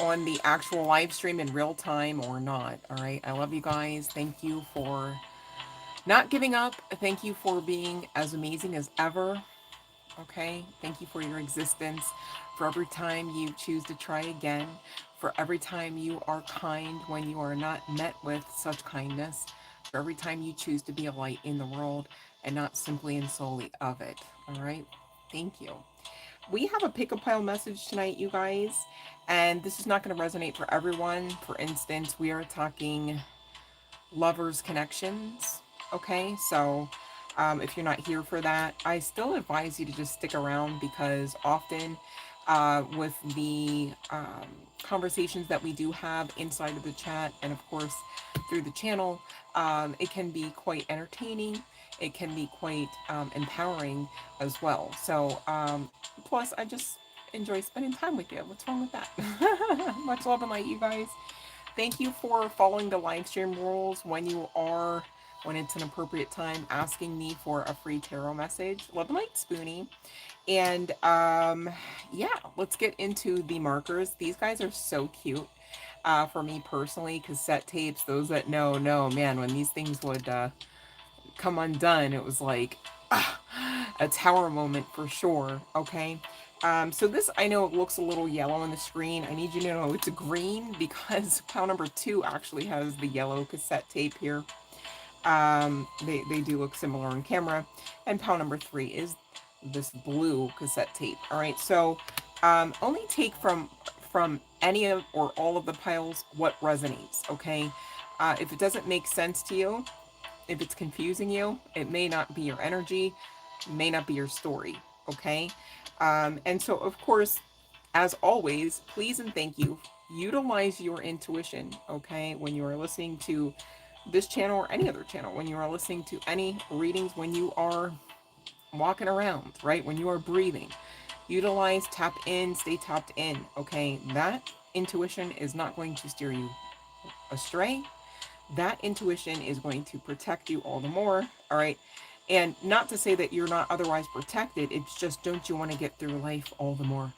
on the actual live stream in real time or not. All right. I love you guys. Thank you for not giving up. Thank you for being as amazing as ever. Okay. Thank you for your existence, for every time you choose to try again, for every time you are kind when you are not met with such kindness, for every time you choose to be a light in the world and not simply and solely of it. All right. Thank you. We have a pick a pile message tonight, you guys, and this is not going to resonate for everyone. For instance, we are talking lovers connections. Okay, so if you're not here for that, I still advise you to just stick around because often with the conversations that we do have inside of the chat and of course through the channel, it can be quite entertaining. It can be quite empowering as well. So plus I just enjoy spending time with you. What's wrong with that? Much love and light, you guys. Thank you for following the live stream rules when it's an appropriate time, asking me for a free tarot message. Love and light, Spoonie. And yeah, let's get into the markers. These guys are so cute. For me personally, cassette tapes, those that know, man, when these things would come undone, it was like a tower moment for sure. Okay. So this, I know it looks a little yellow on the screen. I need you to know it's a green because pile number 2 actually has the yellow cassette tape here. They do look similar on camera. And pile number 3 is this blue cassette tape. All right. So only take from any of or all of the piles what resonates. Okay. If it doesn't make sense to you, if it's confusing you, it may not be your energy, may not be your story, okay? And so, of course, as always, please and thank you. Utilize your intuition, okay? When you are listening to this channel or any other channel, when you are listening to any readings, when you are walking around, right? When you are breathing, utilize, tap in, stay tapped in, okay? That intuition is not going to steer you astray. That intuition is going to protect you all the more. All right. And not to say that you're not otherwise protected. It's just, don't you want to get through life all the more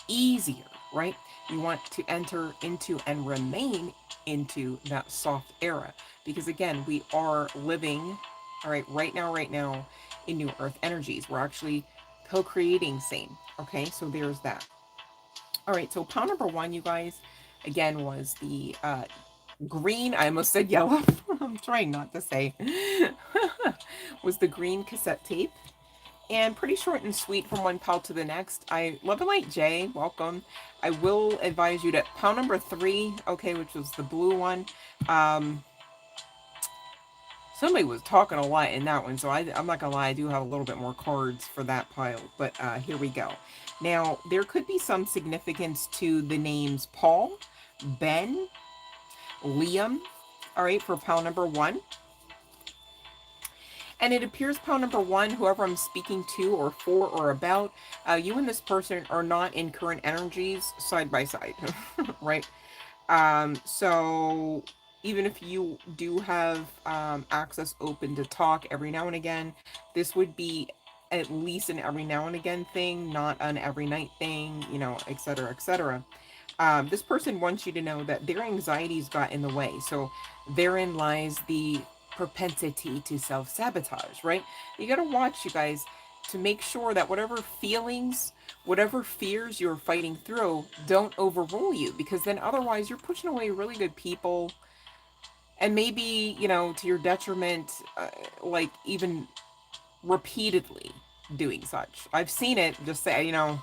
easier, right? You want to enter into and remain into that soft era. Because again, we are living, all right now in new earth energies. We're actually co-creating same. Okay. So there's that. All right. So pile number 1, you guys, again, was the green, I almost said yellow. I'm trying not to say. Was the green cassette tape. And pretty short and sweet from one pile to the next. I love and light Jay, welcome. I will advise you to pile number 3, okay, which was the blue one. Somebody was talking a lot in that one, so I'm not gonna lie, I do have a little bit more cards for that pile, but here we go. Now, there could be some significance to the names Paul, Ben, Liam, all right, for pile number 1. And it appears pile number 1, whoever I'm speaking to or for or about, you and this person are not in current energies side by side, right? So even if you do have access open to talk every now and again, this would be at least an every now and again thing, not an every night thing, you know, etc., etc. This person wants you to know that their anxieties got in the way. So therein lies the propensity to self-sabotage, right? You got to watch, you guys, to make sure that whatever feelings, whatever fears you're fighting through don't overrule you, because then otherwise you're pushing away really good people and maybe, you know, to your detriment, like even repeatedly doing such. I've seen it, just say, you know,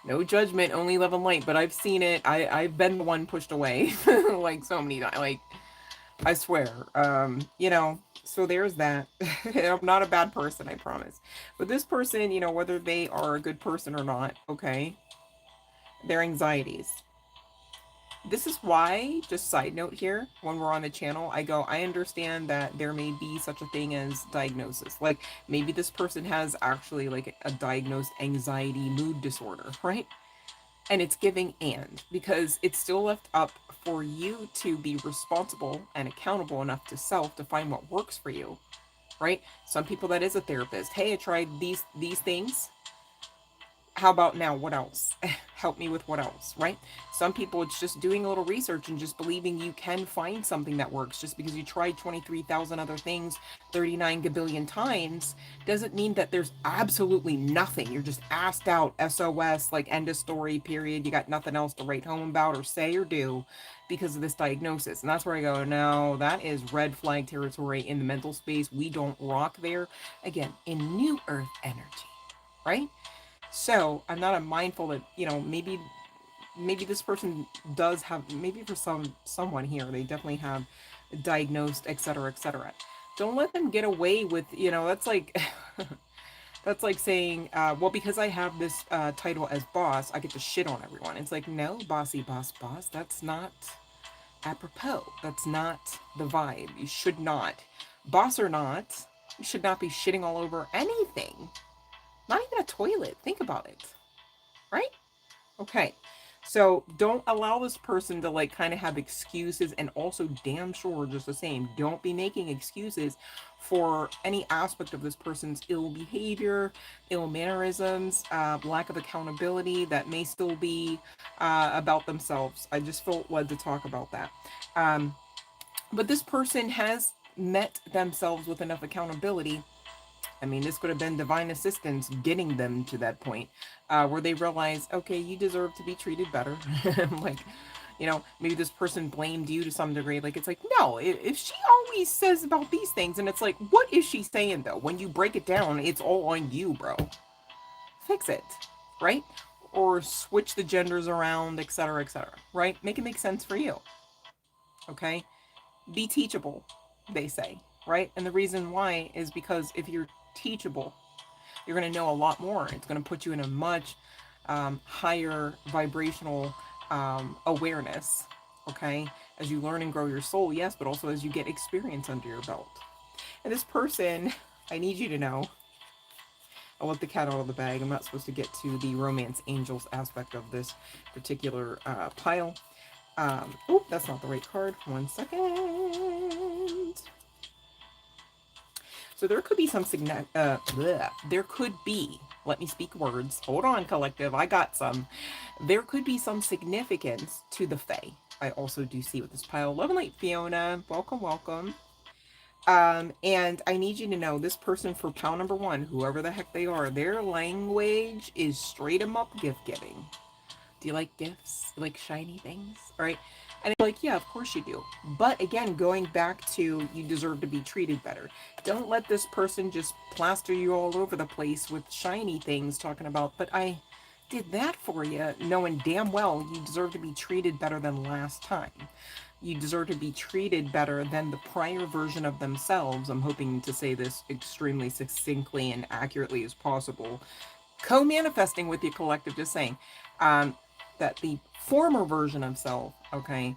no judgment, only love and light, but I've seen it. I've been the one pushed away like so many times. Like, I swear. You know, so there's that. I'm not a bad person, I promise. But this person, you know, whether they are a good person or not, okay, their anxieties. This is why, just side note here, when we're on the channel, I go, I understand that there may be such a thing as diagnosis. Like, maybe this person has actually like a diagnosed anxiety mood disorder, right? And it's giving because it's still left up for you to be responsible and accountable enough to self to find what works for you, right? Some people, that is a therapist. Hey, I tried these things. How about now? What else? Help me with what else, right? Some people, it's just doing a little research and just believing you can find something that works. Just because you tried 23,000 other things 39 gabillion times doesn't mean that there's absolutely nothing. You're just asked out, SOS, like end of story, period. You got nothing else to write home about or say or do because of this diagnosis. And that's where I go, no, that is red flag territory in the mental space. We don't rock there. Again, in new earth energy, right? So I'm not mindful that, maybe this person does have, maybe for someone here, they definitely have diagnosed, etc., etc. Don't let them get away with, that's like that's like saying, well, because I have this title as boss, I get to shit on everyone. It's like, no, bossy boss boss, that's not apropos. That's not the vibe. You should not, boss or not, you should not be shitting all over anything. Not even a toilet. Think about it. Right? Okay. So don't allow this person to like kind of have excuses, and also damn sure just the same, don't be making excuses for any aspect of this person's ill behavior, ill mannerisms, lack of accountability that may still be about themselves. I just felt led to talk about that. Um, but this person has met themselves with enough accountability. I mean, this could have been divine assistance getting them to that point where they realize, okay, you deserve to be treated better. Like, maybe this person blamed you to some degree. Like, it's like, no, if she always says about these things, and it's like, what is she saying though? When you break it down, it's all on you, bro. Fix it, right? Or switch the genders around, etc., etc., right? Make it make sense for you, okay? Be teachable, they say, right? And the reason why is because if you're teachable, you're going to know a lot more. It's going to put you in a much higher vibrational awareness, okay? As you learn and grow your soul, yes, but also as you get experience under your belt. And this person, I need you to know, I'll let the cat out of the bag. I'm not supposed to get to the romance angels aspect of this particular pile. Oh, that's not the right card. 1 second. So there could be some there could be, let me speak words. Hold on, collective. I got some. There could be some significance to the Fae. I also do see with this pile. Love and light, Fiona. Welcome, welcome. And I need you to know this person for pile number 1, whoever the heck they are, their language is straight 'em up gift giving. Do you like gifts? You like shiny things? All right. And it's like, yeah, of course you do. But again, going back to you deserve to be treated better. Don't let this person just plaster you all over the place with shiny things talking about, but I did that for you, knowing damn well you deserve to be treated better than last time. You deserve to be treated better than the prior version of themselves. I'm hoping to say this extremely succinctly and accurately as possible. Co-manifesting with your collective, just saying that the former version of self, okay,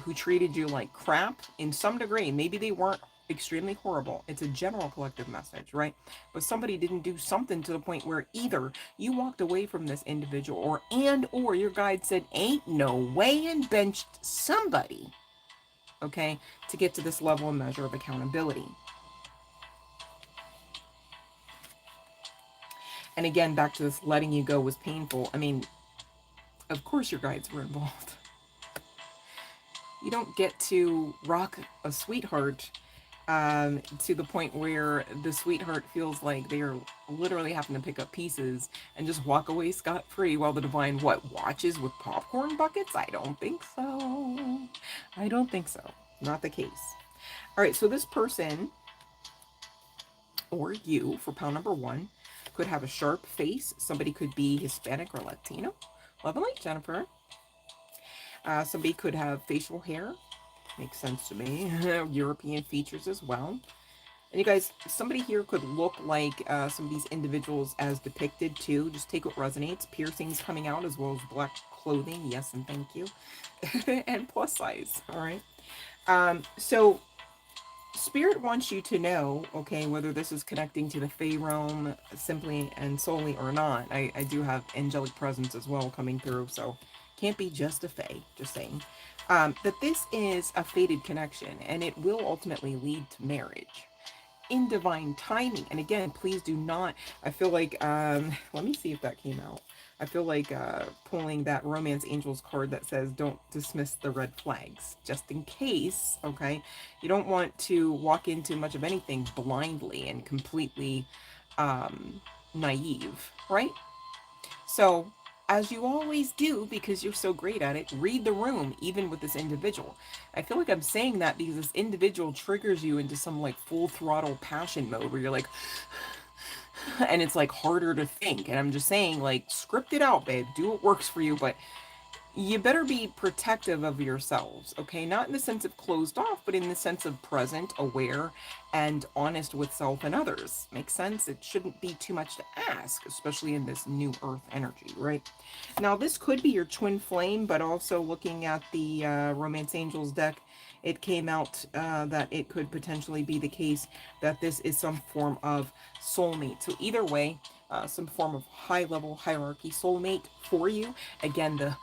who treated you like crap in some degree, maybe they weren't extremely horrible, it's a general collective message, right? But somebody didn't do something to the point where either you walked away from this individual, or your guide said ain't no way, and benched somebody, okay, to get to this level and measure of accountability. And again, back to this letting you go was painful. I mean, of course your guides were involved. You don't get to rock a sweetheart to the point where the sweetheart feels like they are literally having to pick up pieces and just walk away scot-free while the divine, what, watches with popcorn buckets? I don't think so. I don't think so. Not the case. All right, so this person, or you, for pile number 1, could have a sharp face. Somebody could be Hispanic or Latino. Love and light, Jennifer. Somebody could have facial hair. Makes sense to me. European features as well. And you guys, somebody here could look like some of these individuals as depicted too. Just take what resonates. Piercings coming out as well as black clothing. Yes, and thank you. And plus size. All right. So Spirit wants you to know, okay, whether this is connecting to the Fae realm simply and solely or not. I do have angelic presence as well coming through, so can't be just a Fae, just saying. That this is a fated connection, and it will ultimately lead to marriage. in divine timing. And again, please do not, I feel like, let me see if that came out. I feel like pulling that Romance Angels card that says don't dismiss the red flags, just in case, okay? You don't want to walk into much of anything blindly and completely naive, right? So, as you always do, because you're so great at it, read the room, even with this individual. I feel like I'm saying that because this individual triggers you into some like full throttle passion mode where you're like, and it's like harder to think. And I'm just saying, like, script it out, babe. Do what works for you, but you better be protective of yourselves, okay? Not in the sense of closed off, but in the sense of present, aware, and honest with self and others. Makes sense? It shouldn't be too much to ask, especially in this new earth energy, right? Now, this could be your twin flame, but also looking at the Romance Angels deck, it came out that it could potentially be the case that this is some form of soulmate. So either way, some form of high-level hierarchy soulmate for you. Again, the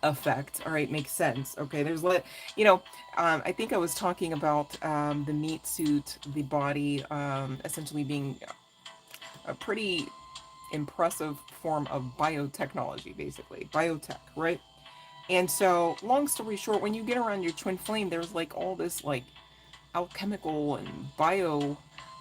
effect, all right, makes sense. Okay, there's I think I was talking about the meat suit, the body, essentially being a pretty impressive form of biotechnology, basically biotech, right? And so, long story short, when you get around your twin flame, there's like all this like alchemical and bio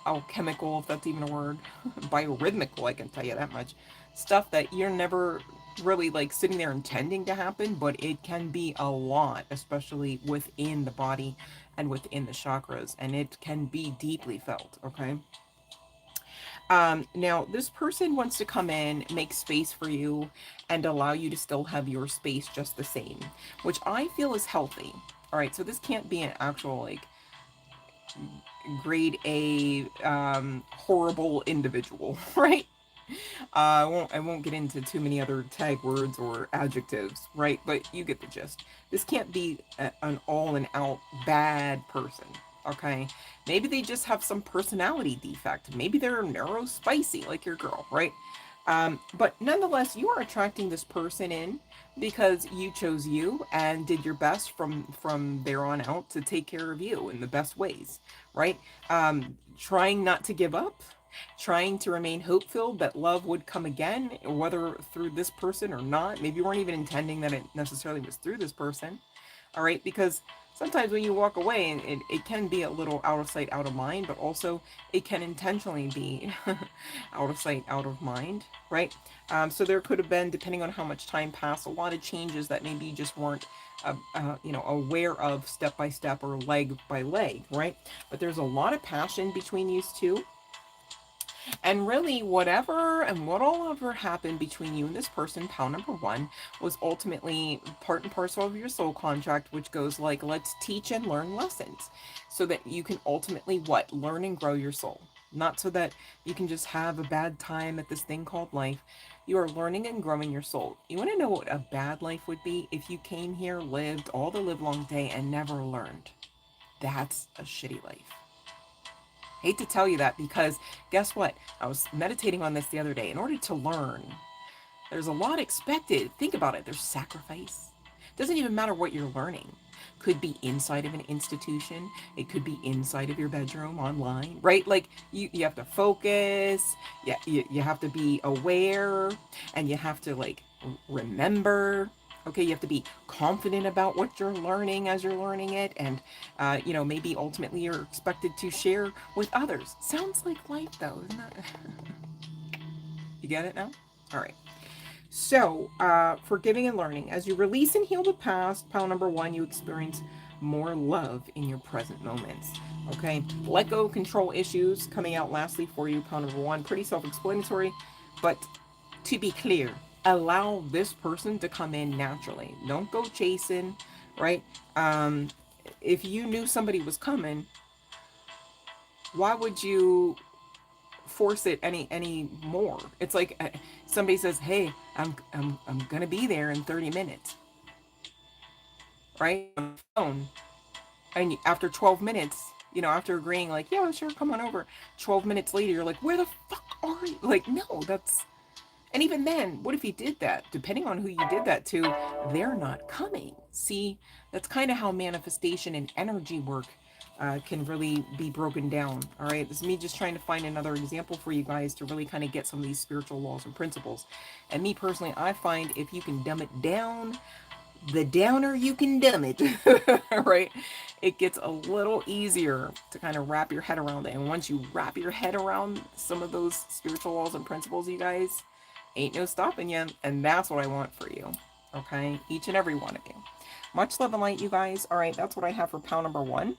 alchemical, if that's even a word, biorhythmical, I can tell you that much, stuff that you're never really like sitting there intending to happen, but it can be a lot, especially within the body and within the chakras, and it can be deeply felt, okay? Now, this person wants to come in, make space for you, and allow you to still have your space just the same, which I feel is healthy. All right, so this can't be an actual, like, grade A, horrible individual, right? I won't get into too many other tag words or adjectives, right? But you get the gist. This can't be an all and out bad person, okay? Maybe they just have some personality defect. Maybe they're neurospicy like your girl, right? But nonetheless, you are attracting this person in because you chose you and did your best from there on out to take care of you in the best ways, right? Trying not to give up, trying to remain hopeful that love would come again, whether through this person or not. Maybe you weren't even intending that it necessarily was through this person, all right? Because sometimes when you walk away, it can be a little out of sight, out of mind, but also it can intentionally be out of sight, out of mind, right? So there could have been, depending on how much time passed, a lot of changes that maybe you just weren't aware of step by step or leg by leg, right? But there's a lot of passion between these two. And really, whatever and what all ever happened between you and this person, pal number one, was ultimately part and parcel of your soul contract, which goes like, let's teach and learn lessons so that you can ultimately what? Learn and grow your soul. Not so that you can just have a bad time at this thing called life. You are learning and growing your soul. You want to know what a bad life would be? If you came here, lived all the live long day, and never learned. That's a shitty life. Hate to tell you that, because guess what? I was meditating on this the other day. In order to learn, there's a lot expected. Think about it. There's sacrifice. Doesn't even matter what you're learning. Could be inside of an institution. It could be inside of your bedroom, online, right? Like you have to focus. Yeah, you have to be aware, and you have to like remember. Okay, you have to be confident about what you're learning as you're learning it, and maybe ultimately you're expected to share with others. Sounds like life, though, isn't that? You get it now? All right. So, forgiving and learning. As you release and heal the past, pile number one, you experience more love in your present moments. Okay, let go of control issues coming out lastly for you, pile number one. Pretty self-explanatory, but to be clear, allow this person to come in naturally. Don't go chasing, right? If you knew somebody was coming, why would you force it any more? It's like somebody says, "Hey, I'm gonna be there in 30 minutes," right? On the phone, and after 12 minutes, after agreeing, like, "Yeah, sure, come on over," 12 minutes later, you're like, "Where the fuck are you?" Like, no, that's. And even then, what if you did that? Depending on who you did that to, they're not coming. See, that's kind of how manifestation and energy work can really be broken down. All right, this is me just trying to find another example for you guys to really kind of get some of these spiritual laws and principles. And me personally, I find if you can dumb it down, the downer you can dumb it, right? It gets a little easier to kind of wrap your head around it. And once you wrap your head around some of those spiritual laws and principles, you guys, ain't no stopping you. And that's what I want for you. Okay, each and every one of you. Much love and light, you guys. All right, that's what I have for pile number 1.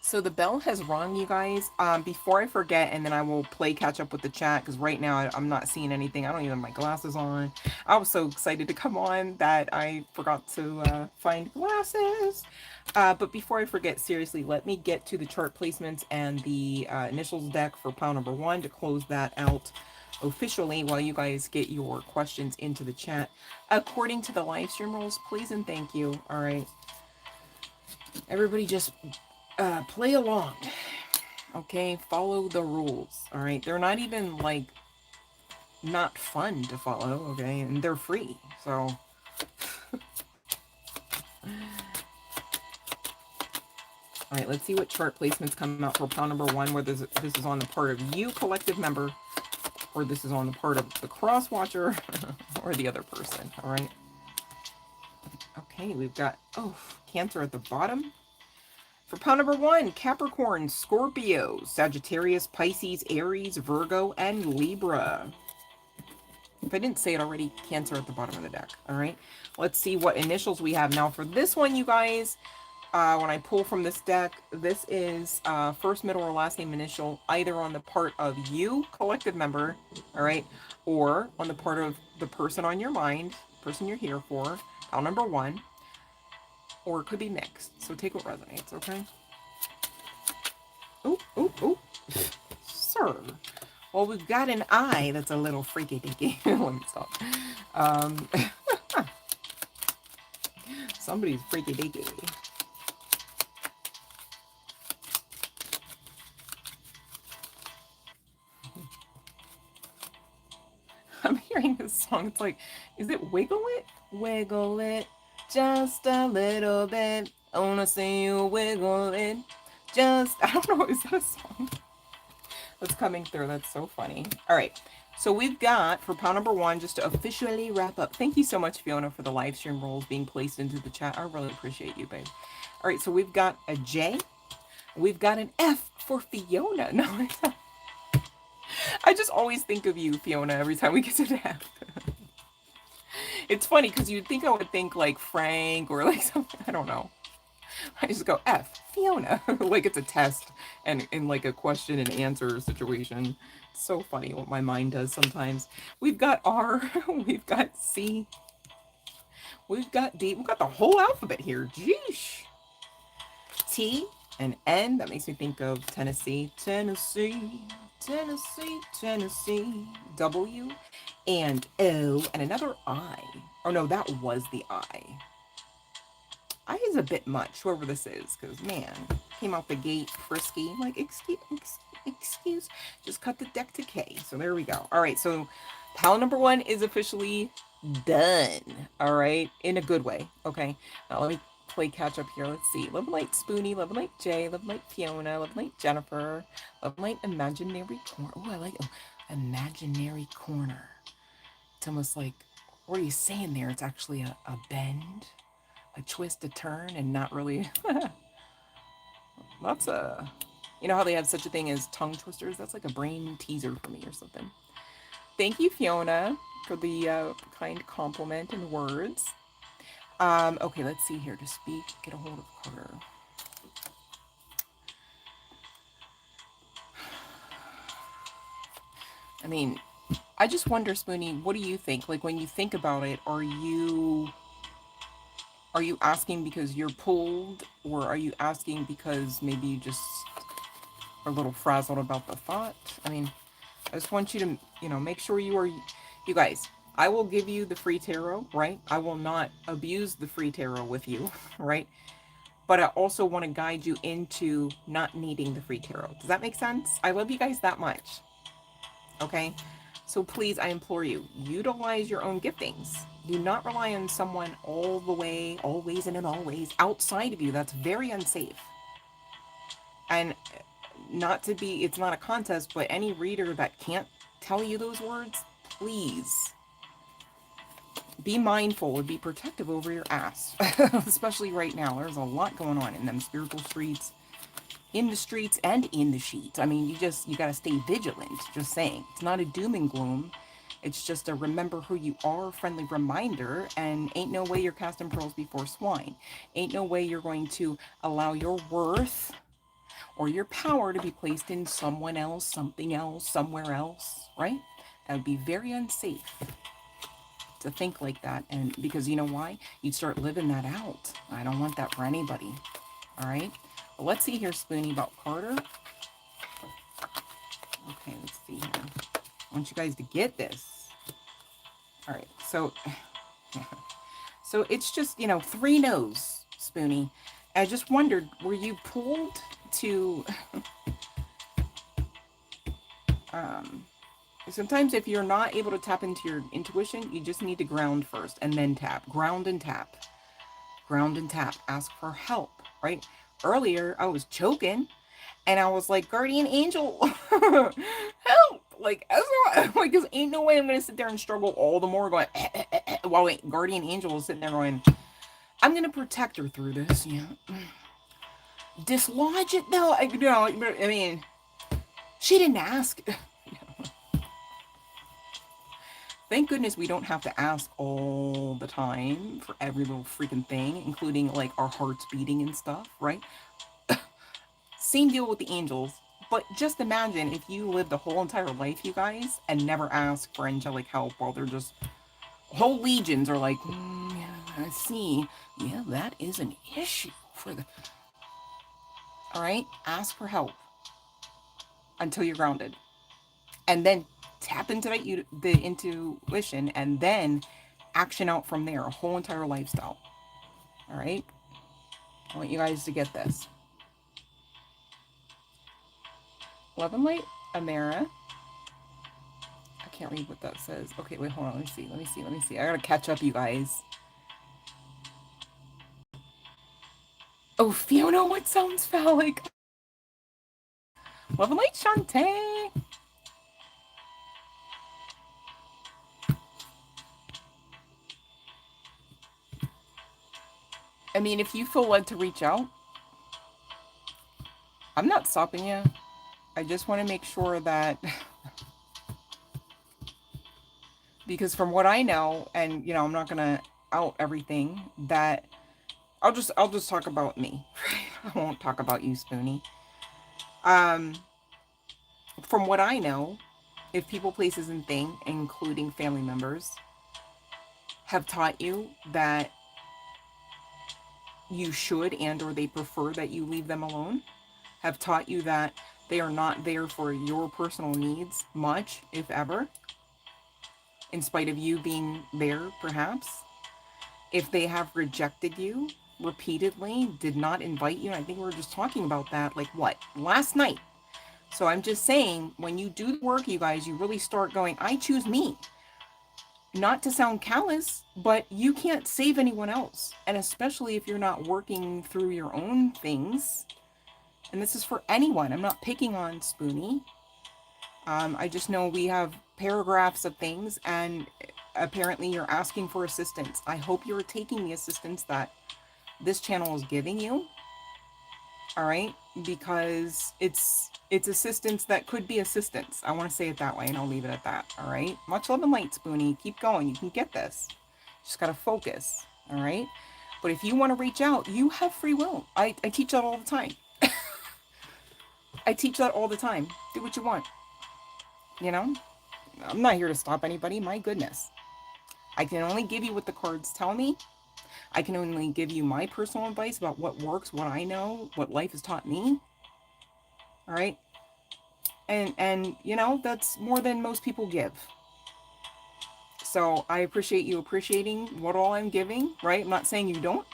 So the bell has rung, you guys. Before I forget, and then I will play catch up with the chat, because right now I'm not seeing anything. I don't even have my glasses on. I was so excited to come on that I forgot to find glasses. But before I forget, seriously, let me get to the chart placements and the initials deck for pile number 1 to close that out officially while you guys get your questions into the chat. According to the live stream rules, please and thank you. All right. Everybody just play along. Okay, follow the rules. All right, they're not even like not fun to follow. Okay, and they're free. So all right, let's see what chart placements come out for pile number 1, whether this is on the part of you, collective member, or this is on the part of the cross watcher or the other person. All right. Okay, we've got Cancer at the bottom. For pile number 1, Capricorn, Scorpio, Sagittarius, Pisces, Aries, Virgo, and Libra. If I didn't say it already, Cancer at the bottom of the deck. All right. Let's see what initials we have now for this one, you guys. When I pull from this deck, this is first, middle, or last name initial, either on the part of you, collective member, all right, or on the part of the person on your mind, person you're here for, pile number 1, or it could be mixed. So take what resonates, okay? Oh, sir. Well, we've got an eye that's a little freaky dinky. Let me stop. Somebody's freaky dinky. I'm hearing this song. It's like, is it Wiggle It? Wiggle it just a little bit. I wanna see you wiggle it. Just, I don't know, is that a song that's coming through? That's so funny. All right. So we've got, for pile number 1, just to officially wrap up. Thank you so much, Fiona, for the live stream rules being placed into the chat. I really appreciate you, babe. All right, so we've got a J. We've got an F for Fiona. No, I just always think of you, Fiona, every time we get to the F. It's funny, because you'd think I would think like Frank or like something. I don't know. I just go F, Fiona, like it's a test and in like a question and answer situation. It's so funny what my mind does sometimes. We've got R, we've got C, we've got D, we've got the whole alphabet here. Jeesh. T and N, that makes me think of Tennessee, Tennessee, Tennessee, Tennessee. W and O and another I. Oh no, that was the I. I is a bit much, whoever this is, because, man, came out the gate frisky. Like, excuse, just cut the deck to K. So there we go. All right, so pile number 1 is officially done. All right, in a good way. Okay, now let me play catch up here. Let's see. Love and Light Spoonie, Love and Light Jay, Love and Light Fiona, Love and Light Jennifer, Love and Light Imaginary Corner. Oh, I like Imaginary Corner. It's almost like, what are you saying there? It's actually a bend. A twist, a turn, and not really. That's a, you know how they have such a thing as tongue twisters? That's like a brain teaser for me or something. Thank you, Fiona, for the kind compliment and words. Okay, let's see here. To speak, get a hold of Carter. I mean, I just wonder, Spoonie, what do you think? Like, when you think about it, are you asking because you're pulled, or are you asking because maybe you just are a little frazzled about the thought? I mean, I just want you to, you know, make sure you guys, I will give you the free tarot, right? I will not abuse the free tarot with you, right? But I also want to guide you into not needing the free tarot. Does that make sense? I love you guys that much. Okay? So please, I implore you, utilize your own giftings. Do not rely on someone all the way, always and in all ways outside of you. That's very unsafe. And not to be, it's not a contest, but any reader that can't tell you those words, please be mindful and be protective over your ass. Especially right now. There's a lot going on in them spiritual streets, in the streets and in the sheets. I mean, you got to stay vigilant. Just saying. It's not a doom and gloom. It's just a remember who you are, friendly reminder, and ain't no way you're casting pearls before swine. Ain't no way you're going to allow your worth or your power to be placed in someone else, something else, somewhere else, right? That would be very unsafe to think like that. And because you know why? You'd start living that out. I don't want that for anybody. All right. Well, let's see here, Spoonie, about Carter. Okay, let's see here. I want you guys to get this. All right. So, so it's just, 3 no's, Spoonie. I just wondered, were you pulled to, sometimes if you're not able to tap into your intuition, you just need to ground first and then tap. Ground and tap. Ground and tap. Ask for help, right? Earlier, I was choking and I was like, guardian angel, help. Like, because ain't no way I'm going to sit there and struggle all the more going, while guardian angel is sitting there going, I'm going to protect her through this. Yeah. Dislodge it though. I mean, she didn't ask. Thank goodness we don't have to ask all the time for every little freaking thing, including like our hearts beating and stuff, right? Same deal with the angels. But just imagine if you lived a whole entire life, you guys, and never asked for angelic help while they're just whole legions are like, yeah, I see. Yeah, that is an issue for the. All right, ask for help until you're grounded, and then tap into the intuition, and then action out from there. A whole entire lifestyle. All right, I want you guys to get this. Love and light, Amara. I can't read what that says. Okay, wait, hold on. Let me see. I gotta catch up, you guys. Oh, Fiona, what sounds phallic? Love and light, Shantae. I mean, if you feel led to reach out, I'm not stopping you. I just want to make sure that, because from what I know, and I'm not gonna out everything, that I'll just talk about me. I won't talk about you, Spoonie. From what I know, if people, places, and things, including family members, have taught you that you should or they prefer that you leave them alone, have taught you that they are not there for your personal needs much, if ever, in spite of you being there, perhaps. If they have rejected you repeatedly, did not invite you, and I think we were just talking about that, like what, last night. So I'm just saying, when you do the work, you guys, you really start going, I choose me. Not to sound callous, but you can't save anyone else. And especially if you're not working through your own things. And this is for anyone. I'm not picking on Spoonie. I just know we have paragraphs of things, and apparently you're asking for assistance. I hope you're taking the assistance that this channel is giving you. All right? Because it's assistance that could be assistance. I want to say it that way, and I'll leave it at that. All right? Much love and light, Spoonie. Keep going. You can get this. Just got to focus. All right? But if you want to reach out, you have free will. I teach that all the time. I teach that all the time. Do what you want. I'm not here to stop anybody. My goodness. I can only give you what the cards tell me. I can only give you my personal advice about what works, what I know, what life has taught me. All right? And that's more than most people give. So I appreciate you appreciating what all I'm giving, right? I'm not saying you don't,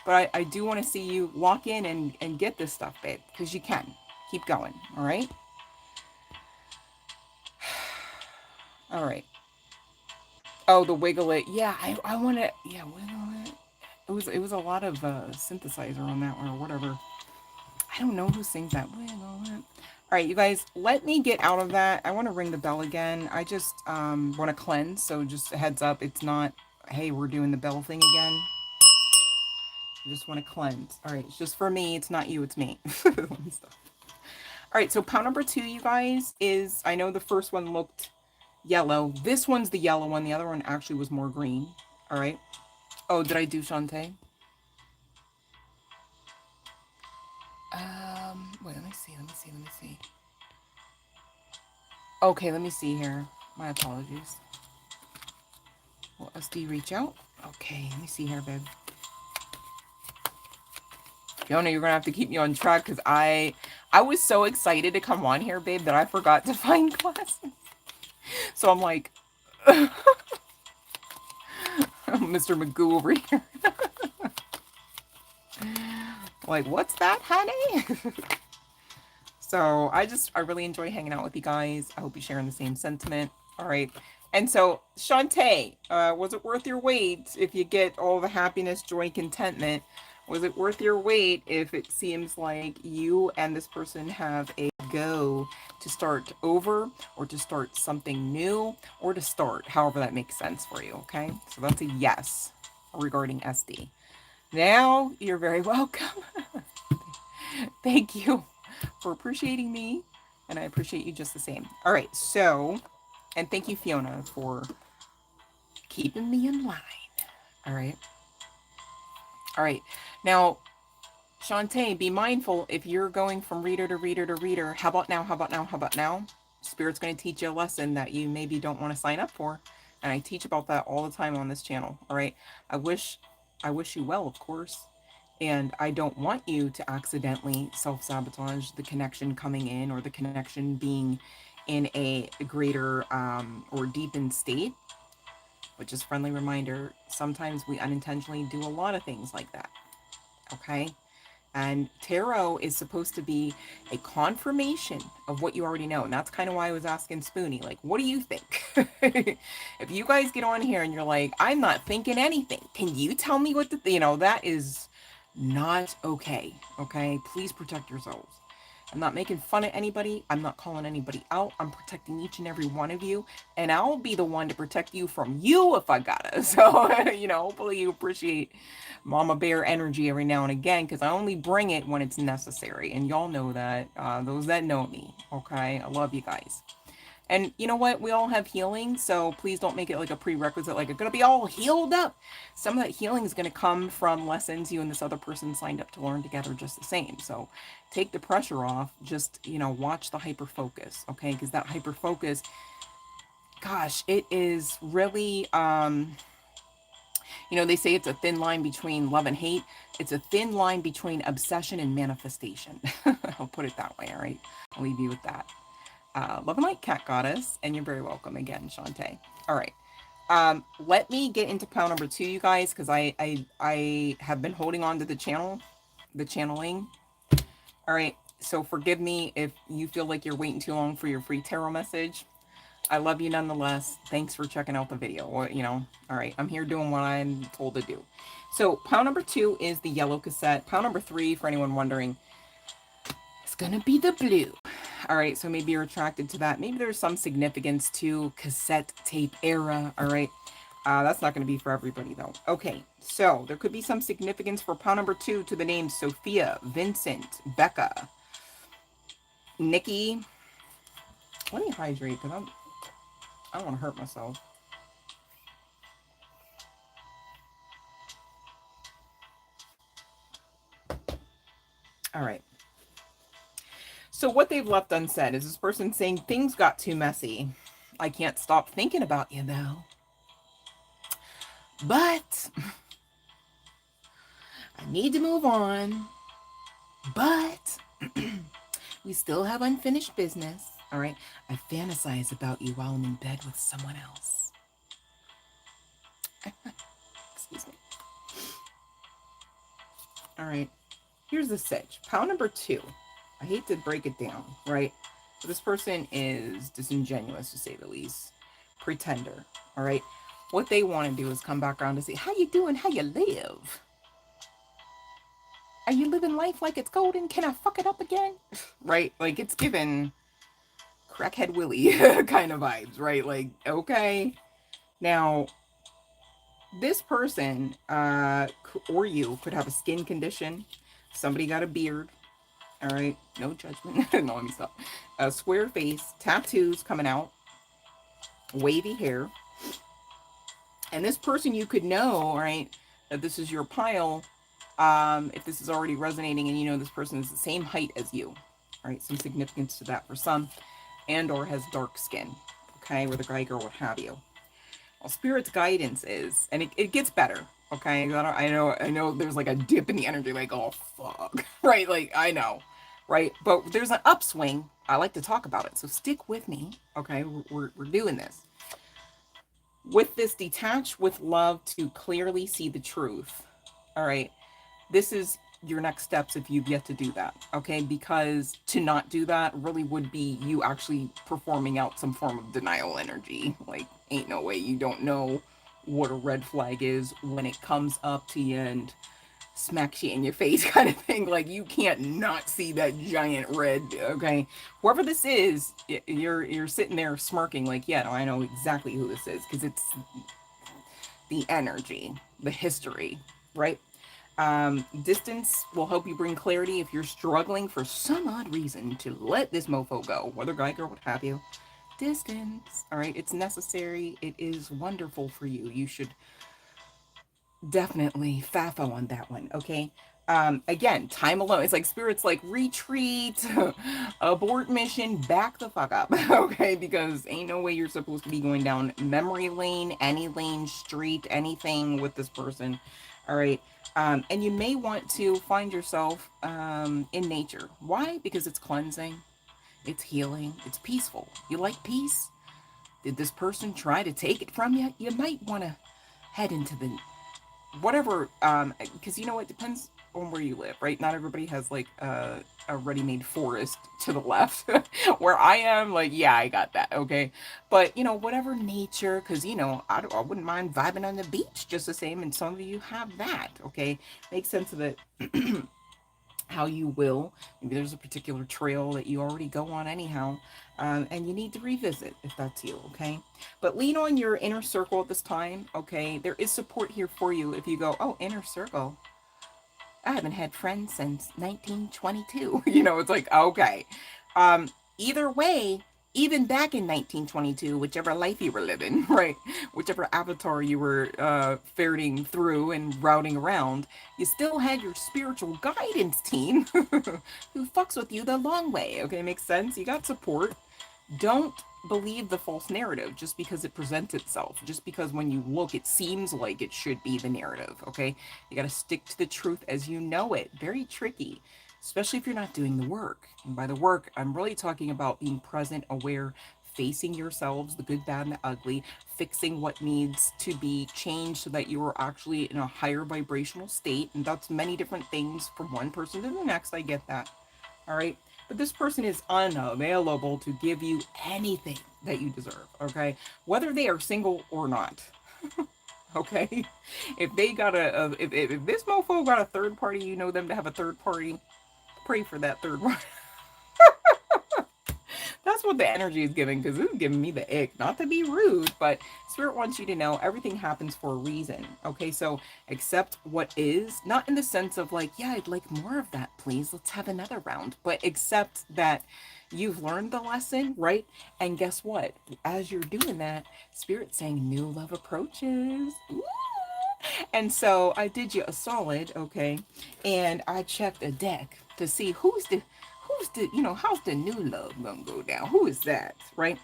but I do want to see you lock in and get this stuff, babe, because you can. Keep going, all right? All right. Oh, the wiggle it. Yeah, I want to, yeah, wiggle it. It was a lot of synthesizer on that one or whatever. I don't know who sings that. All right, you guys, let me get out of that. I want to ring the bell again. I just want to cleanse. So just a heads up, it's not, hey, we're doing the bell thing again. I just want to cleanse. All right, it's just for me. It's not you, it's me. Let me stop. All right, so pile number 2, you guys, is, I know the first one looked yellow. This one's the yellow one. The other one actually was more green. All right. Oh, did I do Shantae? Wait, let me see. Okay, let me see here. My apologies. Will SD reach out? Okay, let me see here, babe. Fiona, you're gonna have to keep me on track because I was so excited to come on here, babe, that I forgot to find glasses. So I'm like, Mr. Magoo over here. Like, what's that, honey? So I really enjoy hanging out with you guys. I hope you're sharing the same sentiment. All right. And so, Shantae, was it worth your wait if you get all the happiness, joy, contentment? Was it worth your wait if it seems like you and this person have a go to start over or to start something new or to start however that makes sense for you? Okay. So that's a yes regarding SD. Now you're very welcome. Thank you for appreciating me, and I appreciate you just the same. All right, so, and thank you, Fiona, for keeping me in line. All right. All right. Now, Shantae, be mindful if you're going from reader to reader to reader. How about now? How about now? How about now? Spirit's going to teach you a lesson that you maybe don't want to sign up for. And I teach about that all the time on this channel. All right. I wish you well, of course. And I don't want you to accidentally self-sabotage the connection coming in or the connection being in a greater or deepened state, which is friendly reminder. Sometimes we unintentionally do a lot of things like that. Okay. And tarot is supposed to be a confirmation of what you already know. And that's kind of why I was asking Spoonie, like, what do you think? If you guys get on here and you're like, I'm not thinking anything, can you tell me what that is not okay. Okay. Please protect yourselves. I'm not making fun of anybody. I'm not calling anybody out. I'm protecting each and every one of you. And I'll be the one to protect you from you if I gotta. So, hopefully you appreciate Mama Bear energy every now and again, because I only bring it when it's necessary. And y'all know that, those that know me. Okay. I love you guys. And you know what? We all have healing, so please don't make it like a prerequisite, like it's going to be all healed up. Some of that healing is going to come from lessons you and this other person signed up to learn together just the same. So take the pressure off. Just, watch the hyper focus, okay? Because that hyper focus, gosh, it is really, they say it's a thin line between love and hate. It's a thin line between obsession and manifestation. I'll put it that way, all right? I'll leave you with that. Love and light, cat goddess, and you're very welcome again, Shantae. All right. Let me get into pile number 2, you guys, because I have been holding on to the channeling. All right. So forgive me if you feel like you're waiting too long for your free tarot message. I love you nonetheless. Thanks for checking out the video. All right. I'm here doing what I'm told to do. So pile number 2 is the yellow cassette. Pile number 3, for anyone wondering, it's going to be the blue. All right, so maybe you're attracted to that. Maybe there's some significance to cassette tape era. All right, that's not going to be for everybody, though. Okay, so there could be some significance for pile number 2 to the names Sophia, Vincent, Becca, Nikki. Let me hydrate because I don't want to hurt myself. All right. So what they've left unsaid is this person saying things got too messy. I can't stop thinking about you, though. But I need to move on. But we still have unfinished business. All right. I fantasize about you while I'm in bed with someone else. Excuse me. All right. Here's the sitch. Pile number 2. I hate to break it down, right? But this person is disingenuous, to say the least. Pretender. All right. What they want to do is come back around to say, how you doing? How you live? Are you living life like it's golden? Can I fuck it up again? Right? Like it's given crackhead Willie kind of vibes, right? Like, okay. Now, this person, or you, could have a skin condition. Somebody got a beard. All right. No judgment. No, let me stop. A square face, tattoos coming out, wavy hair. And this person you could know, right, that this is your pile, if this is already resonating and you know this person is the same height as you, right? Some significance to that for some, and or has dark skin, okay, with a guy, girl, what have you. Well, Spirit's guidance is, and it gets better, okay? I know there's like a dip in the energy, like, oh, fuck, right? Like, I know, right? But there's an upswing. I like to talk about it, so stick with me, okay? We're doing this. With this, detach with love to clearly see the truth, all right? This is your next steps if you've yet to do that, okay? Because to not do that really would be you actually performing out some form of denial energy. Like, ain't no way you don't know what a red flag is when it comes up to you and smacks you in your face kind of thing. Like, you can't not see that giant red, okay? Whoever this is, you're sitting there smirking like, yeah, no, I know exactly who this is, because it's the energy, the history, right? Distance will help you bring clarity if you're struggling for some odd reason to let this mofo go, whether guy, girl, what have you. Distance, all right? It's necessary. It is wonderful for you. You should definitely FAFO on that one, okay? Again, time alone. It's like spirits like retreat, abort mission, back the fuck up, okay? Because ain't no way you're supposed to be going down memory lane, any lane, street, anything with this person, all right? And you may want to find yourself in nature. Why? Because it's cleansing, it's healing, it's peaceful. You like peace? Did this person try to take it from you? You might want to head into the whatever, because you know it depends on where you live, right? Not everybody has like a ready-made forest to the left. Where I am, like, yeah, I got that, okay? But you know, whatever nature, because you know, I wouldn't mind vibing on the beach just the same, and some of you have that, okay? Make sense of it. How you will. Maybe there's a particular trail that you already go on anyhow, and you need to revisit if that's you, okay? But lean on your inner circle at this time, okay? There is support here for you if you go, oh, inner circle. I haven't had friends since 1922. You know, it's like, okay. Either way, even back in 1922, whichever life you were living, right? Whichever avatar you were ferreting through and routing around, you still had your spiritual guidance team who fucks with you the long way. Okay, makes sense? You got support. Don't believe the false narrative just because it presents itself, just because when you look it seems like it should be the narrative, okay? You got to stick to the truth as you know it. Very tricky, especially if you're not doing the work. And by the work, I'm really talking about being present, aware, facing yourselves, the good, bad, and the ugly, fixing what needs to be changed so that you are actually in a higher vibrational state. And that's many different things from one person to the next. I get that. All right. But this person is unavailable to give you anything that you deserve. Okay. Whether they are single or not. Okay. If they got if this mofo got a third party, you know them to have a third party, pray for that third one. That's what the energy is giving, because this is giving me the ick. Not to be rude, but Spirit wants you to know everything happens for a reason. Okay, so accept what is, not in the sense of like, yeah, I'd like more of that, please. Let's have another round. But accept that you've learned the lesson, right? And guess what? As you're doing that, Spirit's saying new love approaches. Ooh. And so I did you a solid, okay, and I checked a deck to see who's the how's the new love gonna go down? Who is that, right?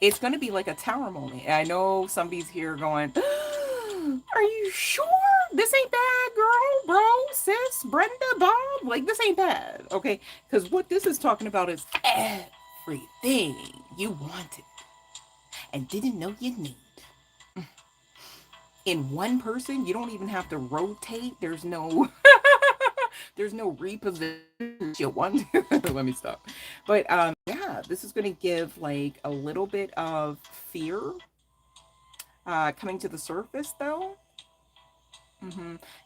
It's gonna be like a tower moment. And I know somebody's here going, are you sure this ain't bad, girl, bro, sis, Brenda, Bob? Like, this ain't bad, okay? Because what this is talking about is everything you wanted and didn't know you need in one person. You don't even have to rotate. There's no there's no reposition you want. Let me stop. But yeah, this is going to give like a little bit of fear coming to the surface though.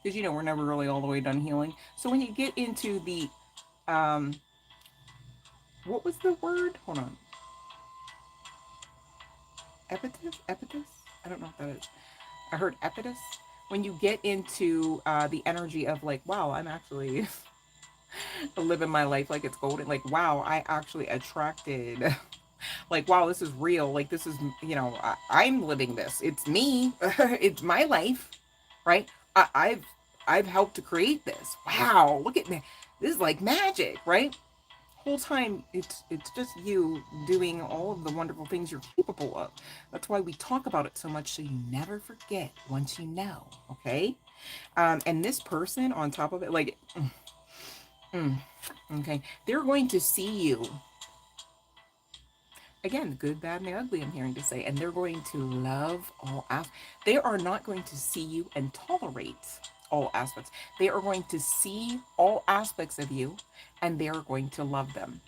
Because, you know, we're never really all the way done healing. So when you get into the, um, what was the word? Hold on. Epitus? I don't know what that is. I heard epitus. When you get into the energy of like, wow, I'm actually living my life like it's golden. Like, wow, I actually attracted. Like, wow, this is real. Like, this is, you know, I'm living this. It's me. It's my life, right? I've helped to create this. Wow, look at me. This is like magic, right? Whole time it's just you doing all of the wonderful things you're capable of. That's why we talk about it so much, so you never forget once you know. Okay. And this person on top of it, like, okay, they're going to see you again, the good, bad, and the ugly, I'm hearing to say, and they're going to love all aspects. They are not going to see you and tolerate all aspects. They are going to see all aspects of you, and they are going to love them.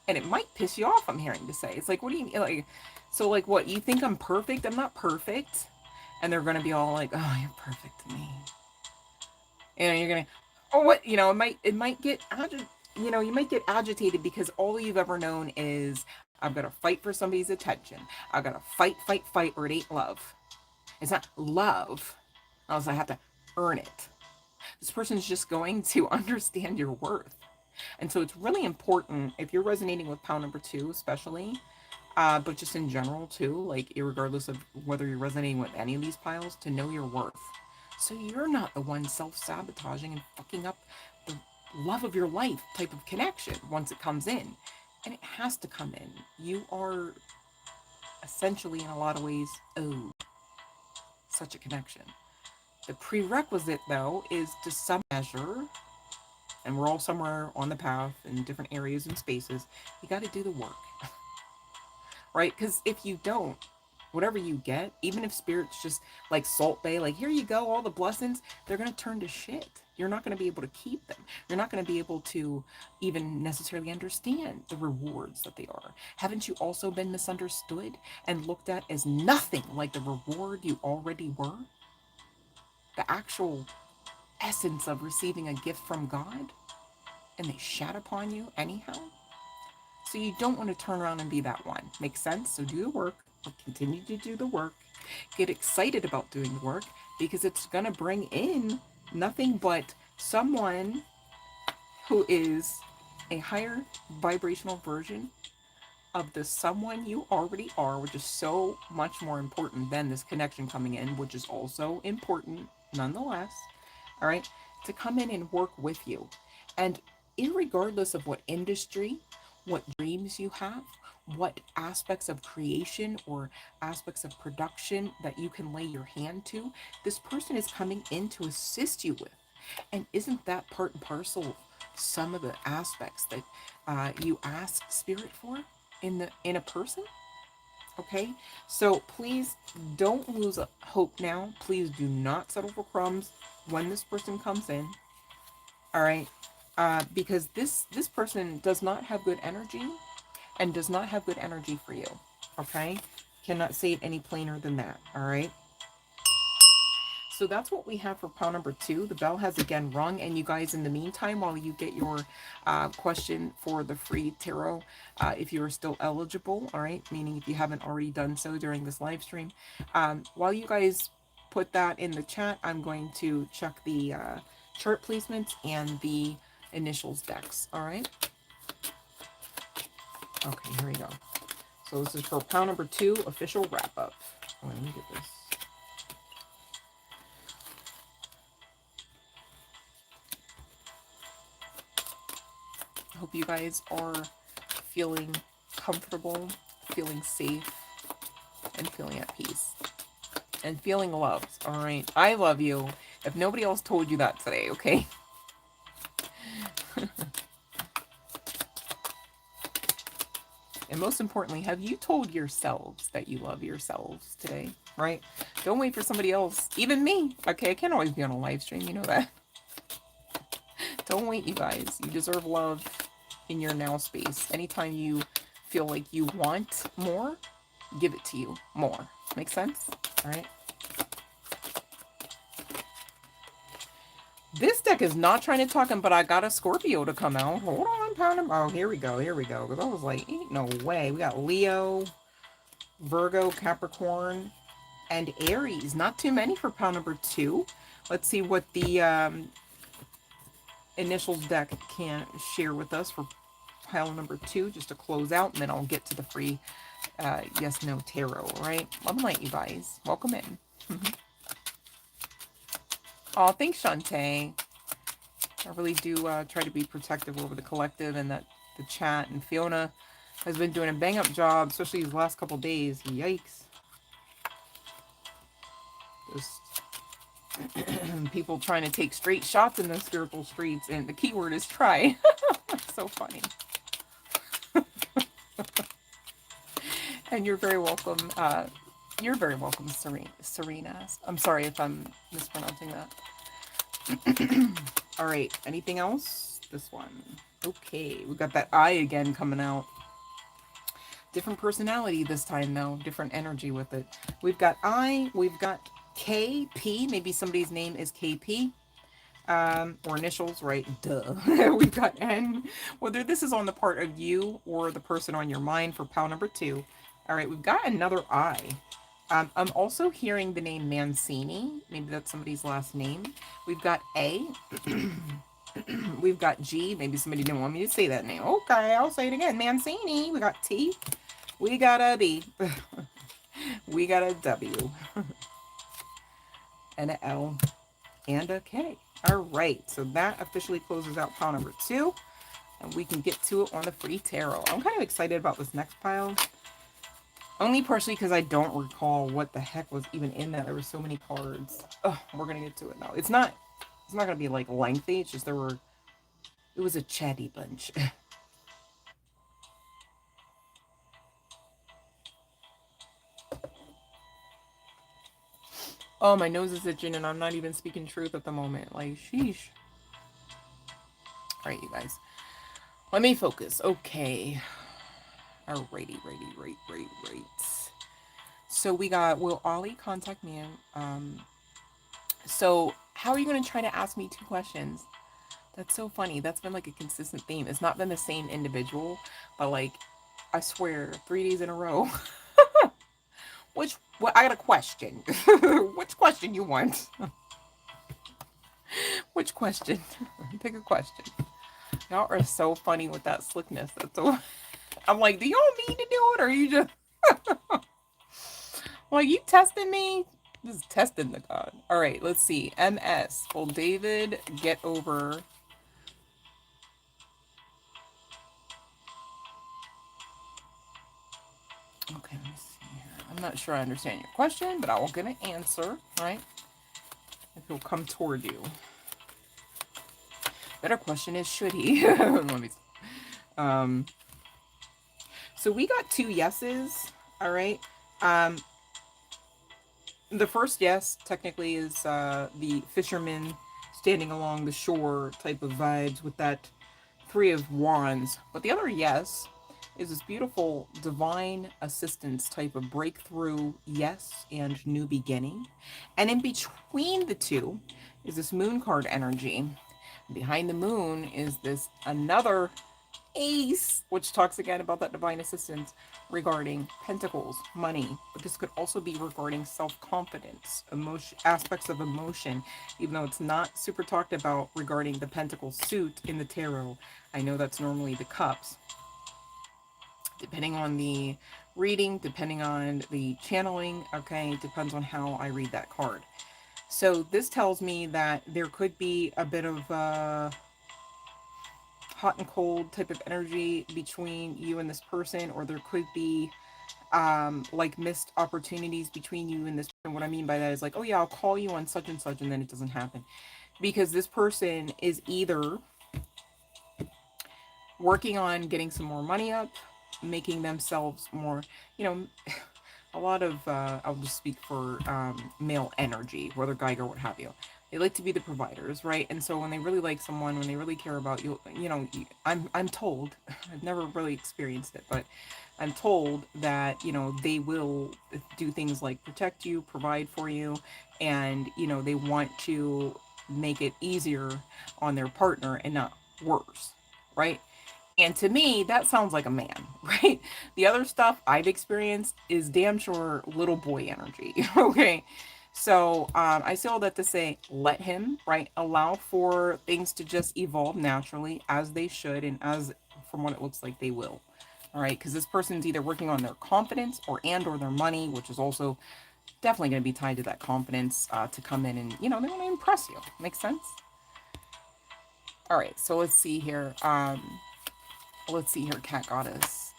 And it might piss you off, I'm hearing to say. It's like, what do you mean? Like, so, like, what? You think I'm perfect? I'm not perfect. And they're going to be all like, oh, you're perfect to me. And you're going to, oh, what? You know, it might get you know, you might get agitated because all you've ever known is I've got to fight for somebody's attention. I've got to fight, fight, fight, or it ain't love. It's not love. Unless I have to earn it. This person's just going to understand your worth. And so it's really important if you're resonating with pile number 2, especially, but just in general too, like regardless of whether you're resonating with any of these piles, to know your worth. So you're not the one self-sabotaging and fucking up the love of your life type of connection once it comes in. And it has to come in. You are essentially, in a lot of ways, owed such a connection. The prerequisite, though, is to some measure, and we're all somewhere on the path in different areas and spaces, you got to do the work. Right? Because if you don't, whatever you get, even if spirit's just like Salt Bay, like, here you go, all the blessings, they're going to turn to shit. You're not going to be able to keep them. You're not going to be able to even necessarily understand the rewards that they are. Haven't you also been misunderstood and looked at as nothing like the reward you already were? The actual essence of receiving a gift from God, and they shat upon you anyhow? So you don't want to turn around and be that one. Makes sense? So do the work. Continue to do the work. Get excited about doing the work because it's going to bring in nothing but someone who is a higher vibrational version of the someone you already are, which is so much more important than this connection coming in, which is also important nonetheless. All right, to come in and work with you. And irregardless of what industry, what dreams you have, what aspects of creation or aspects of production that you can lay your hand to, this person is coming in to assist you with. And isn't that part and parcel of some of the aspects that you ask spirit for in a person? Okay, so please don't lose hope now. Please do not settle for crumbs when this person comes in. All right, because this person does not have good energy and does not have good energy for you. Okay, cannot say it any plainer than that. All right. So that's what we have for pile number 2. The bell has again rung, and you guys, in the meantime, while you get your question for the free tarot, if you are still eligible, all right, meaning if you haven't already done so during this live stream, while you guys put that in the chat, I'm going to check the chart placements and the initials decks. All right. Okay, here we go. So this is for pile number 2 official wrap up. Oh, let me get this. Hope you guys are feeling comfortable, feeling safe, and feeling at peace. And feeling loved, alright? I love you. If nobody else told you that today, okay? And most importantly, have you told yourselves that you love yourselves today, right? Don't wait for somebody else, even me, okay? I can't always be on a live stream, you know that. Don't wait, you guys. You deserve love in your now space. Anytime you feel like you want more, give it to you more. Make sense? All right. This deck is not trying to talk him, but I got a Scorpio to come out. Hold on, pound him. Oh, here we go. Here we go. Because I was like, ain't no way. We got Leo, Virgo, Capricorn, and Aries. Not too many for pile number 2. Let's see what the initials deck can share with us for pile number 2, just to close out, and then I'll get to the free yes no tarot. All right, love and light, you guys. Welcome in. Oh, thanks, Shantae. I really do try to be protective over the collective and that the chat, and Fiona has been doing a bang up job, especially these last couple days. Yikes. Just people trying to take straight shots in those spiritual streets, and the key word is try. So funny. And you're very welcome. You're very welcome, Serena. I'm sorry if I'm mispronouncing that. All right. Anything else? This one. Okay. We got that I again coming out. Different personality this time, though. Different energy with it. We've got I. We've got KP. Maybe somebody's name is KP. Or initials, right? Duh. We've got N. Whether this is on the part of you or the person on your mind for pile number 2. All right, we've got another I. I'm also hearing the name Mancini. Maybe that's somebody's last name. We've got A. We've got G. Maybe somebody didn't want me to say that name. Okay, I'll say it again. Mancini. We got T. We got a B. We got a W. And an L. And a K. All right, so that officially closes out pile number 2. And we can get to it on the free tarot. I'm kind of excited about this next pile. Only partially because I don't recall what the heck was even in that. There were so many cards. Oh, we're gonna get to it now. It's not gonna be like lengthy. It's just it was a chatty bunch. Oh, my nose is itching and I'm not even speaking truth at the moment. Like, sheesh. All right, you guys. Let me focus. Okay. Alrighty, right. So we got, will Ollie contact me? So how are you going to try to ask me 2 questions? That's so funny. That's been like a consistent theme. It's not been the same individual, but like, I swear, 3 days in a row. I got a question. Which question you want? Which question? Pick a question. Y'all are so funny with that slickness. That's so... I'm like, do y'all mean to do it, or you just... Like, you testing me? Just testing the god. All right, let's see. MS. Will David get over... Okay, let me see here. I'm not sure I understand your question, but I will get an answer, right? If he'll come toward you. Better question is, should he? Let me see. So we got 2 yeses, all right? The first yes, technically, is the fisherman standing along the shore type of vibes with that 3 of wands. But the other yes is this beautiful divine assistance type of breakthrough yes and new beginning. And in between the 2 is this moon card energy. Behind the moon is this another ace, which talks again about that divine assistance regarding pentacles, money, but this could also be regarding self-confidence, emotion, aspects of emotion, even though it's not super talked about regarding the pentacle suit in the tarot. I know that's normally the cups. Depending on the reading, depending on the channeling, okay, depends on how I read that card. So this tells me that there could be a bit of hot and cold type of energy between you and this person, or there could be like missed opportunities between you and this person. What I mean by that is like, oh yeah, I'll call you on such and such, and then it doesn't happen because this person is either working on getting some more money up, making themselves more, you know, a lot of I'll just speak for male energy, whether guy or what have you. They like to be the providers, right? And so when they really like someone, when they really care about you, you know, I'm told, I've never really experienced it, but I'm told that, you know, they will do things like protect you, provide for you, and, you know, they want to make it easier on their partner and not worse, right? And to me, that sounds like a man, right? The other stuff I've experienced is damn sure little boy energy, okay? So I say all that to say, let him, right? Allow for things to just evolve naturally as they should and as from what it looks like they will. All right, because this person's either working on their confidence or their money, which is also definitely going to be tied to that confidence to come in and, they want to impress you. Makes sense? All right, so let's see here. Let's see here, Cat Goddess.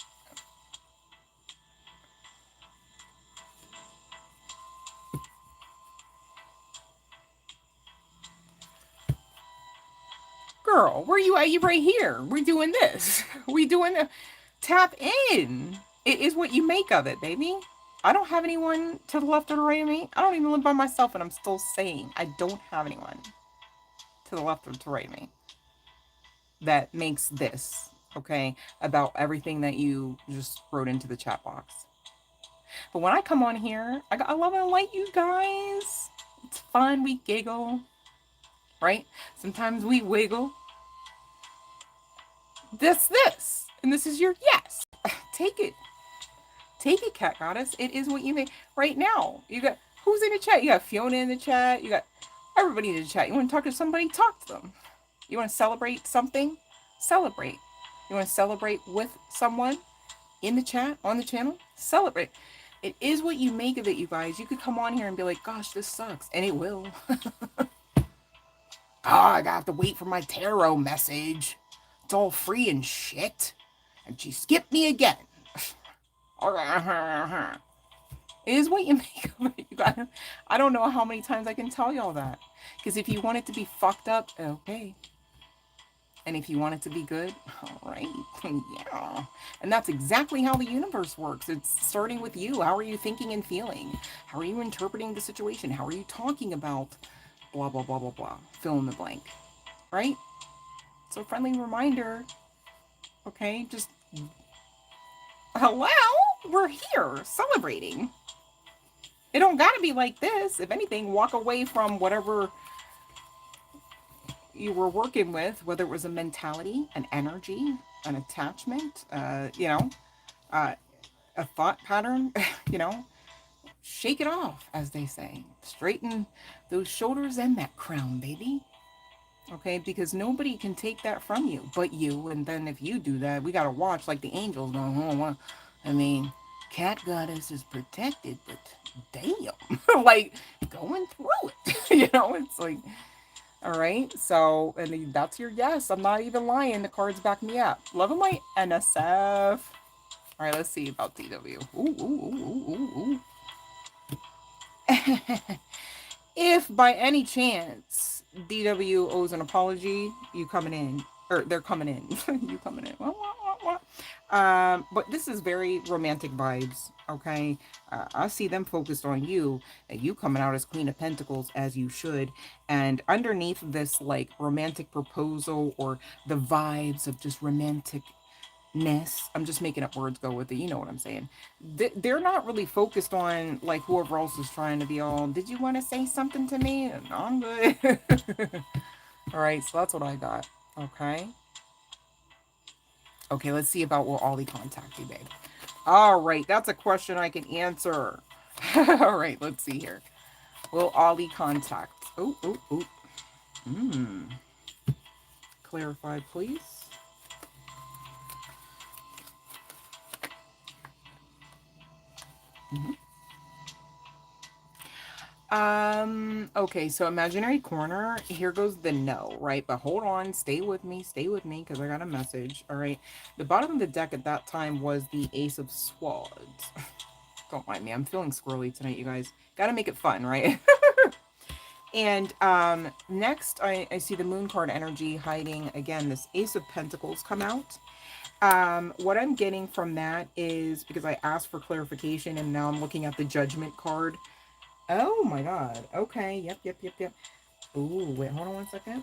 Girl, where you at? You right here. We're doing this. We doing the tap in. It is what you make of it, baby. I don't have anyone to the left or the right of me. I don't even live by myself, and I'm still saying I don't have anyone to the left or to the right of me that makes this, okay, about everything that you just wrote into the chat box. But when I come on here, I love and light you guys. It's fun. We giggle, right? Sometimes we wiggle. This. And this is your yes. Take it. Take it, Cat Goddess. It is what you make right now. You got who's in the chat? You got Fiona in the chat. You got everybody in the chat. You want to talk to somebody? Talk to them. You want to celebrate something? Celebrate. You want to celebrate with someone in the chat, on the channel? Celebrate. It is what you make of it, you guys. You could come on here and be like, gosh, this sucks. And it will. I got to wait for my tarot message. It's all free and shit. And she skipped me again. It is what you make of it. You got. I don't know how many times I can tell y'all that. Because if you want it to be fucked up, okay. And if you want it to be good, all right, yeah. And that's exactly how the universe works. It's starting with you. How are you thinking and feeling? How are you interpreting the situation? How are you talking about blah, blah, blah, blah, blah. Fill in the blank, right? So friendly reminder, okay, just hello, we're here celebrating. It don't gotta be like this. If anything, walk away from whatever you were working with, whether it was a mentality, an energy, an attachment, a thought pattern, shake it off, as they say. Straighten those shoulders and that crown, baby. Okay, because nobody can take that from you but you. And then if you do that, we gotta watch like the angels going, oh, I mean, Cat Goddess is protected, but damn, like going through it. It's like, all right. So, and that's your yes. I'm not even lying. The cards back me up. Love and light, NSF. All right, let's see about DW. Ooh. If by any chance DW owes an apology, you coming in, or they're coming in, you coming in. But this is very romantic vibes, okay? I see them focused on you, and you coming out as Queen of Pentacles, as you should. And underneath this, like, romantic proposal or the vibes of just romanticness, I'm just making up words, go with it, you know what I'm saying. They're not really focused on, like, whoever else is trying to be all, did you want to say something to me? No, I'm good. All right, so that's what I got, okay? Okay, let's see about will Ollie contact you, babe. All right, that's a question I can answer. All right, let's see here. Will Ollie contact? Oh. Clarify, please. Okay, so imaginary corner, here goes the no, right? But hold on, stay with me, because I got a message, all right? The bottom of the deck at that time was the Ace of Swords. Don't mind me, I'm feeling squirrely tonight, you guys. Gotta make it fun, right? And next, I see the Moon card energy hiding, again, this Ace of Pentacles come out. What I'm getting from that is, because I asked for clarification, and now I'm looking at the Judgment card. Oh my god. Okay. Yep. Ooh, wait, hold on one second.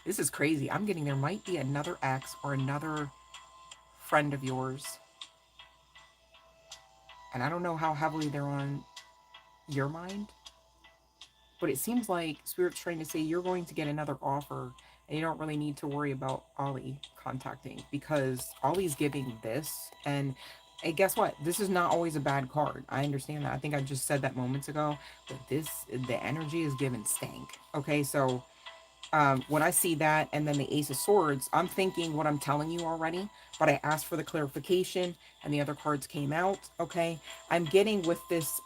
This is crazy. I'm getting there might be another ex or another friend of yours. And I don't know how heavily they're on your mind. But it seems like Spirit's trying to say you're going to get another offer and you don't really need to worry about Ollie contacting, because Ollie's giving this. And guess what? This is not always a bad card. I understand that. I think I just said that moments ago. But the energy is given stank. Okay, so when I see that and then the Ace of Swords, I'm thinking what I'm telling you already, but I asked for the clarification and the other cards came out. Okay, I'm getting with this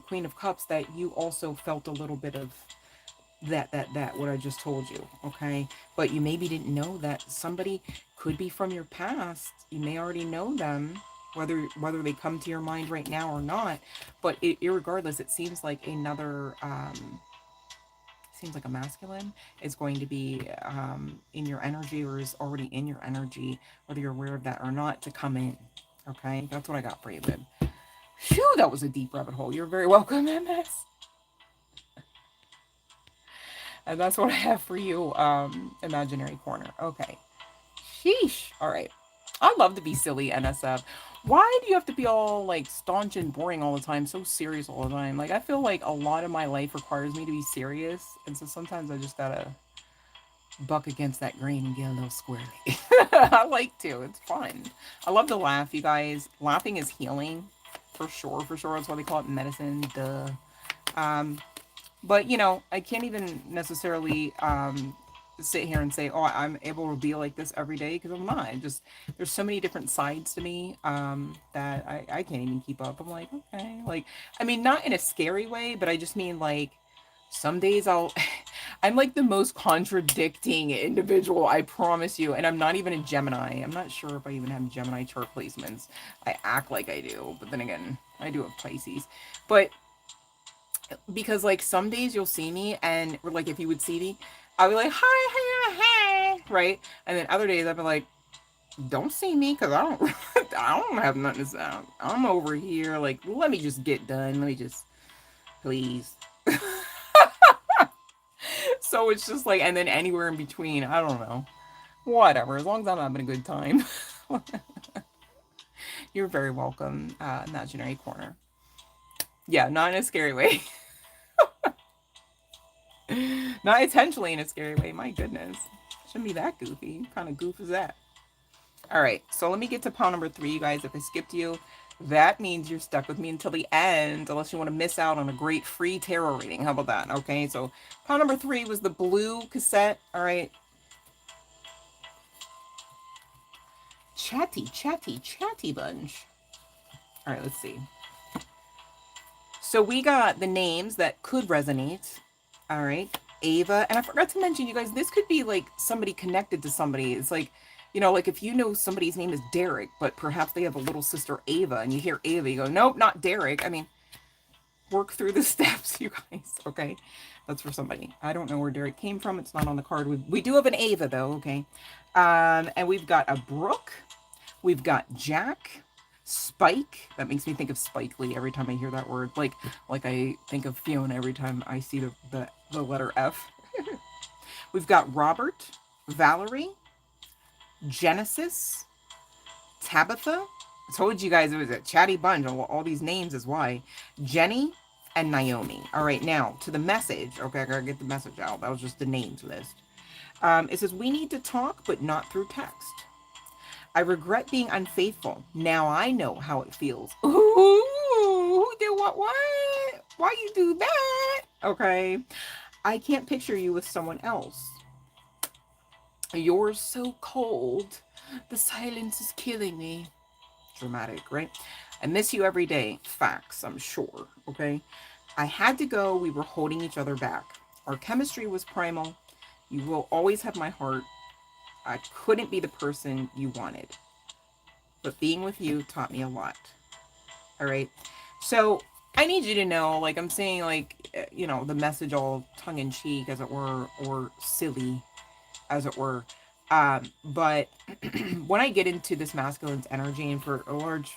Queen of Cups that you also felt a little bit of that what I just told you. Okay, but you maybe didn't know that somebody could be from your past. You may already know them, whether they come to your mind right now or not. But irregardless, it seems like a masculine is going to be in your energy, or is already in your energy, whether you're aware of that or not, to come in. Okay, that's what I got for you, babe. Phew, that was a deep rabbit hole. You're very welcome, MS. And that's what I have for you, imaginary corner. Okay. Sheesh. All right. I love to be silly, NSF. Why do you have to be all like staunch and boring all the time, so serious all the time? Like, I feel like a lot of my life requires me to be serious, and so sometimes I just gotta buck against that grain and get a little squirrely. I like to. It's fun. I love to laugh, you guys. Laughing is healing, for sure. For sure, that's why they call it medicine. Duh. Um, but I can't even necessarily sit here and say, oh, I'm able to be like this every day, because I'm not. Just there's so many different sides to me that I can't even keep up. I'm like, okay, like, I mean, not in a scary way, but I just mean like some days I'm like the most contradicting individual, I promise you. And I'm not even a Gemini. I'm not sure if I even have Gemini chart placements. I act like I do, but then again, I do have Pisces. But because like some days you'll see me, and or like if you would see me, I'll be like, hi, hi, hi, right? And then other days I'll be like, don't see me, because I don't have nothing to say. I'm over here, like, let me just get done. Let me just, please. So it's just like, and then anywhere in between, I don't know. Whatever, as long as I'm having a good time. You're very welcome, imaginary corner. Yeah, not in a scary way. Not intentionally in a scary way. My goodness. Shouldn't be that goofy. What kind of goof is that? All right, so let me get to pile number 3, you guys. If I skipped you, that means you're stuck with me until the end, unless you want to miss out on a great free tarot reading. How about that? Okay, so pile number 3 was the blue cassette. All right. Chatty, chatty, chatty bunch. All right, let's see. So we got the names that could resonate. All right. Ava. And I forgot to mention, you guys, this could be like somebody connected to somebody. It's like, like if you know somebody's name is Derek, but perhaps they have a little sister Ava, and you hear Ava, you go, nope, not Derek. I mean, work through the steps, you guys. Okay. That's for somebody. I don't know where Derek came from. It's not on the card. We do have an Ava, though. Okay. And we've got a Brooke. We've got Jack. Spike. That makes me think of Spike Lee every time I hear that word. Like I think of Fiona every time I see the letter F. We've got Robert, Valerie, Genesis, Tabitha. I told you guys it was a chatty bunch. All these names is why. Jenny and Naomi. All right, now to the message. Okay, I gotta get the message out. That was just the names list. It says, we need to talk, but not through text. I regret being unfaithful. Now I know how it feels. Ooh, who did what? Why you do that? Okay. I can't picture you with someone else. You're so cold. The silence is killing me. Dramatic, right? I miss you every day. Facts, I'm sure. Okay. I had to go. We were holding each other back. Our chemistry was primal. You will always have my heart. I couldn't be the person you wanted. But being with you taught me a lot. All right. So I need you to know, like I'm saying, like, the message all tongue in cheek, as it were, or silly, as it were. But when I get into this masculine's energy, and for a large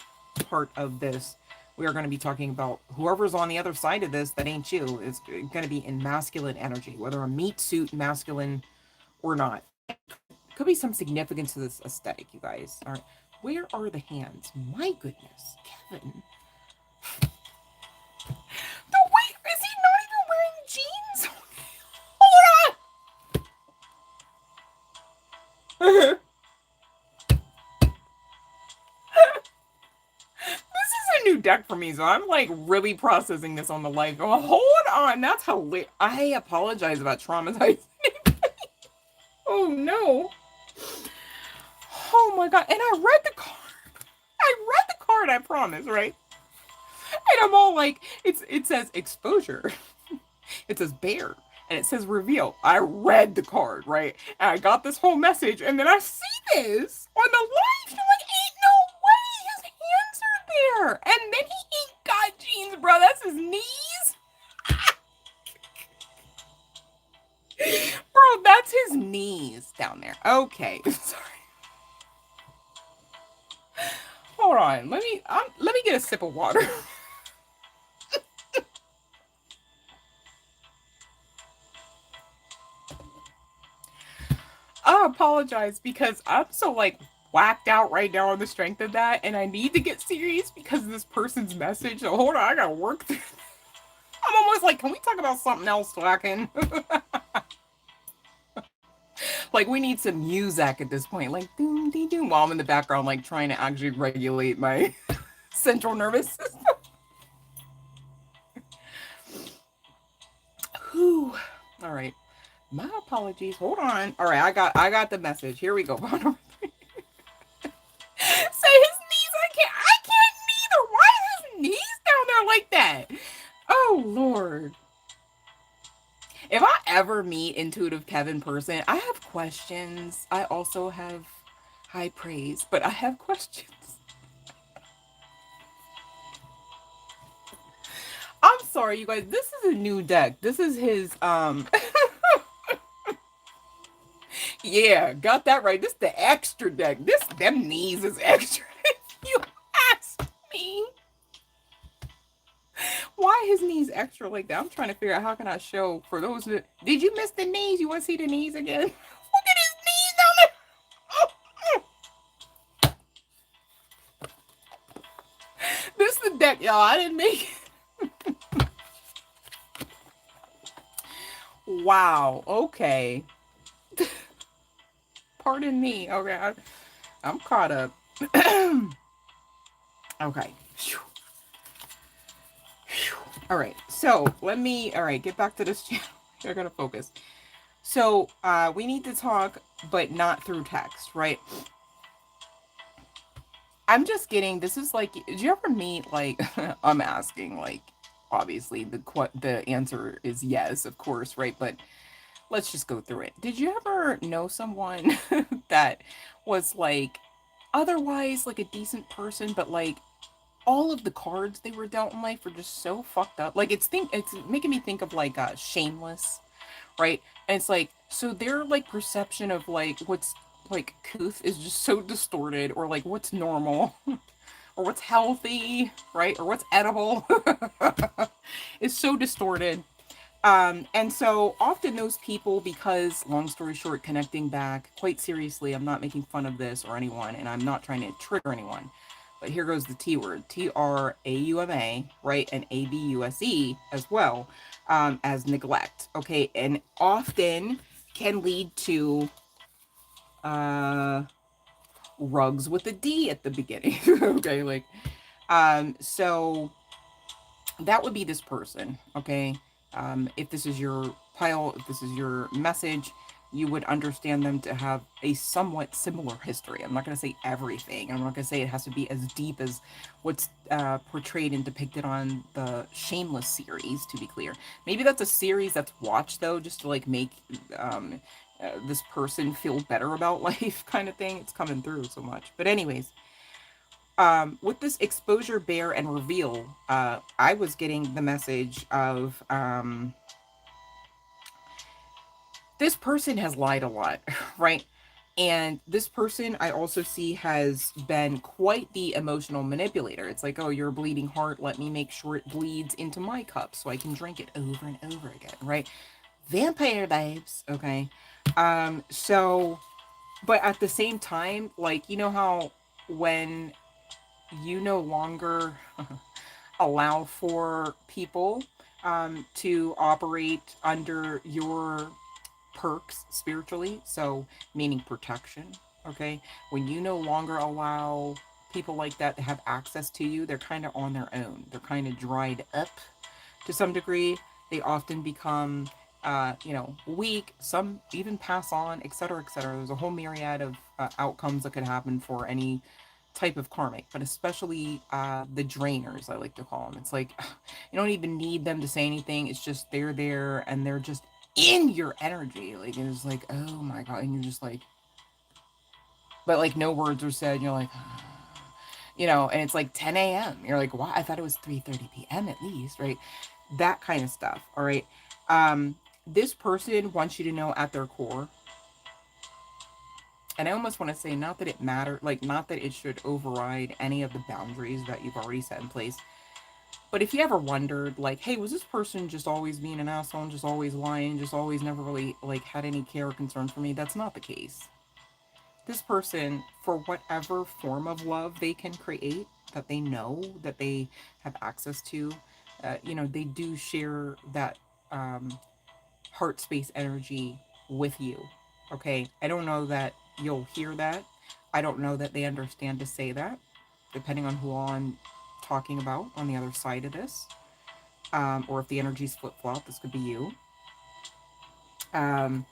part of this, we are going to be talking about whoever's on the other side of this that ain't you is going to be in masculine energy, whether a meat suit masculine or not. Could be some significance to this aesthetic, you guys. All right. Where are the hands? My goodness, Kevin. The way deck for me, so I'm like really processing this on the live. Oh, hold on, that's hilarious. I apologize about traumatizing. Oh no. Oh my god. And I read the card. I read the card, I promise, right? And I'm all like, it says exposure. It says bear. And it says reveal. I read the card, right? And I got this whole message, and then I see this on the live. I'm like, ain't no way his hands are there. And then he ain't got jeans, bro. That's his knees. Bro, that's his knees down there. Okay. Sorry. Hold on. Let me get a sip of water. I apologize because I'm so like whacked out right now on the strength of that, and I need to get serious because of this person's message. So hold on, I gotta work through. I'm almost like, can we talk about something else so I can? Like, we need some music at this point, like doom dee doom, while I'm in the background, like trying to actually regulate my central nervous system. Whew. All right. My apologies. Hold on. All right, I got the message. Here we go. Say his knees. I can't neither. Why is his knees down there like that? Oh Lord. If I ever meet intuitive Kevin person, I have questions. I also have high praise, but I have questions. I'm sorry, you guys. This is a new deck. This is his yeah, got that right. This is the extra deck. This them knees is extra. You asked me why his knees extra like that. I'm trying to figure out how can I show for those that did you miss the knees? You want to see the knees again? Look at his knees down there. This is the deck, y'all. I didn't make it. Wow. Okay. Pardon me. Okay, I'm caught up. Okay. All right. So let me. All right. Get back to this channel. You're gonna focus. So we need to talk, but not through text, right? I'm just getting. This is like. Did you ever meet like? I'm asking like. Obviously, the answer is yes, of course, right? But let's just go through it. Did you ever know someone that was like otherwise like a decent person, but like all of the cards they were dealt in life were just so fucked up. Like it's making me think of like Shameless, right? And it's like so their like perception of like what's like couth is just so distorted, or like what's normal, or what's healthy, right? Or what's edible is so distorted. And so often those people, because long story short, connecting back quite seriously, I'm not making fun of this or anyone, and I'm not trying to trigger anyone, but here goes the T word, TRAUMA, right? And ABUSE as well, as neglect. Okay. And often can lead to, rugs with a D at the beginning. Okay. Like, so that would be this person, okay? If this is your pile, if this is your message, you would understand them to have a somewhat similar history. I'm not going to say everything. I'm not going to say it has to be as deep as what's portrayed and depicted on the Shameless series, to be clear. Maybe that's a series that's watched, though, just to, like, make this person feel better about life kind of thing. It's coming through so much. But anyways, with this exposure, bear, and reveal, I was getting the message of this person has lied a lot, right? And this person I also see has been quite the emotional manipulator. It's like, oh, you're a bleeding heart. Let me make sure it bleeds into my cup so I can drink it over and over again, right? Vampire babes, okay? So, but at the same time, like, you know how when you no longer allow for people to operate under your perks spiritually, so meaning protection, okay? When you no longer allow people like that that have access to you, they're kind of on their own. They're kind of dried up to some degree. They often become, weak. Some even pass on, etc., etc. There's a whole myriad of outcomes that could happen for any type of karmic, but especially the drainers, I like to call them. It's like you don't even need them to say anything. It's just they're there and they're just in your energy. Like it's like, oh my god, and you're just like, but like no words are said. And you're like, and it's like 10 a.m. You're like, why? I thought it was 3:30 p.m. at least, right? That kind of stuff. All right. This person wants you to know at their core, and I almost want to say, not that it matter, like not that it should override any of the boundaries that you've already set in place. But if you ever wondered, like, hey, was this person just always being an asshole, just always lying, just always never really like had any care or concern for me? That's not the case. This person, for whatever form of love they can create, that they know that they have access to, they do share that heart space energy with you. Okay, I don't know that you'll hear that. I don't know that they understand to say that, depending on who I'm talking about on the other side of this, or if the energy's flip flop. This could be you. Um,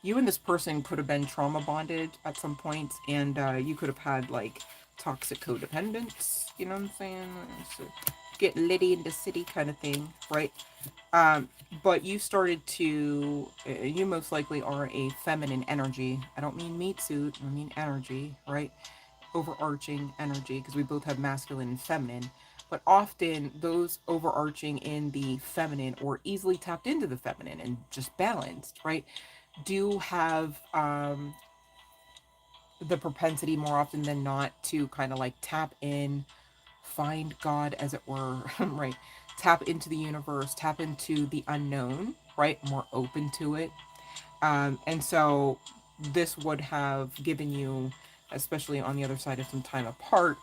you and this person could have been trauma bonded at some point, and you could have had like toxic codependence. You know what I'm saying? So, get litty in the city kind of thing, right? But you started to, you most likely are a feminine energy. I don't mean meat suit, I mean energy, right? Overarching energy, because we both have masculine and feminine. But often those overarching in the feminine, or easily tapped into the feminine and just balanced, right, do have the propensity more often than not to kind of like tap in, find God, as it were, right? Tap into the universe, tap into the unknown, right? More open to it. And so this would have given you, especially on the other side of some time apart,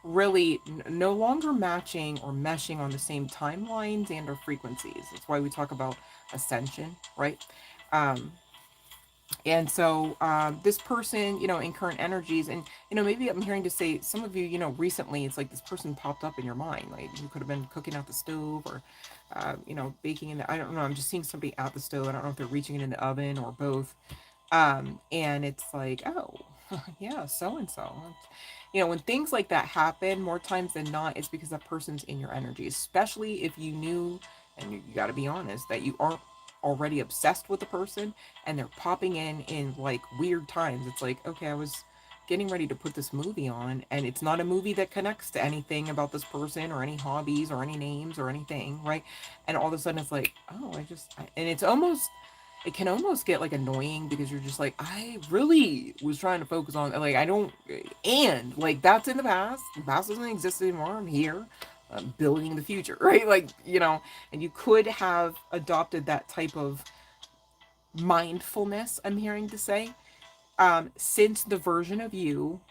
really no longer matching or meshing on the same timelines and or frequencies. That's why we talk about ascension, right? Um, and so this person, in current energies, and maybe I'm hearing to say some of you, recently it's like this person popped up in your mind. Like you could have been cooking out the stove, or baking in the, I don't know, I'm just seeing somebody at the stove. I don't know if they're reaching it in the oven or both. And it's like, oh, yeah, so and so. When things like that happen, more times than not, it's because that person's in your energy, especially if you knew, and you got to be honest, that you aren't already obsessed with the person, and they're popping in like weird times. It's like, okay, I was getting ready to put this movie on, and it's not a movie that connects to anything about this person or any hobbies or any names or anything, right? And all of a sudden it's like, oh, and it's almost, it can almost get like annoying, because you're just like, I really was trying to focus on, like, I don't, and like that's in the past. The past doesn't exist anymore. I'm here, building the future, right? Like, and you could have adopted that type of mindfulness, I'm hearing to say, since the version of you,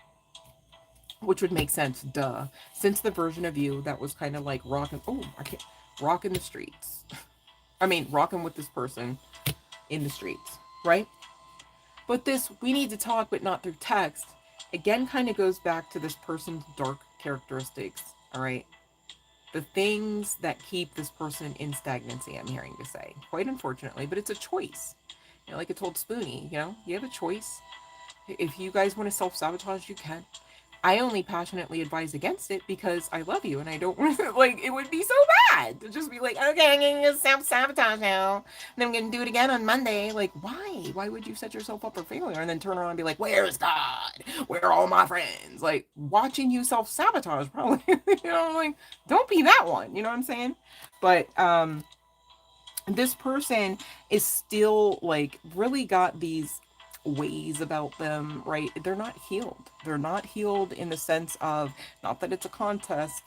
which would make sense, duh, since the version of you that was kind of like rocking, oh, I can't, rocking the streets. I mean, rocking with this person in the streets, right? But this, we need to talk, but not through text, again, kind of goes back to this person's dark characteristics, all right? The things that keep this person in stagnancy, I'm hearing to say, quite unfortunately, but it's a choice. Like I told Spoonie, you have a choice. If you guys want to self-sabotage, you can. I only passionately advise against it because I love you, and I don't want to, like, it would be so bad to just be like, okay, I'm going to self-sabotage now, and then I'm going to do it again on Monday. Like, why? Why would you set yourself up for failure and then turn around and be like, where's God? Where are all my friends? Like, watching you self-sabotage, probably, like, don't be that one, you know what I'm saying? But, this person is still like really got these ways about them, right? They're not healed. They're not healed in the sense of, not that it's a contest,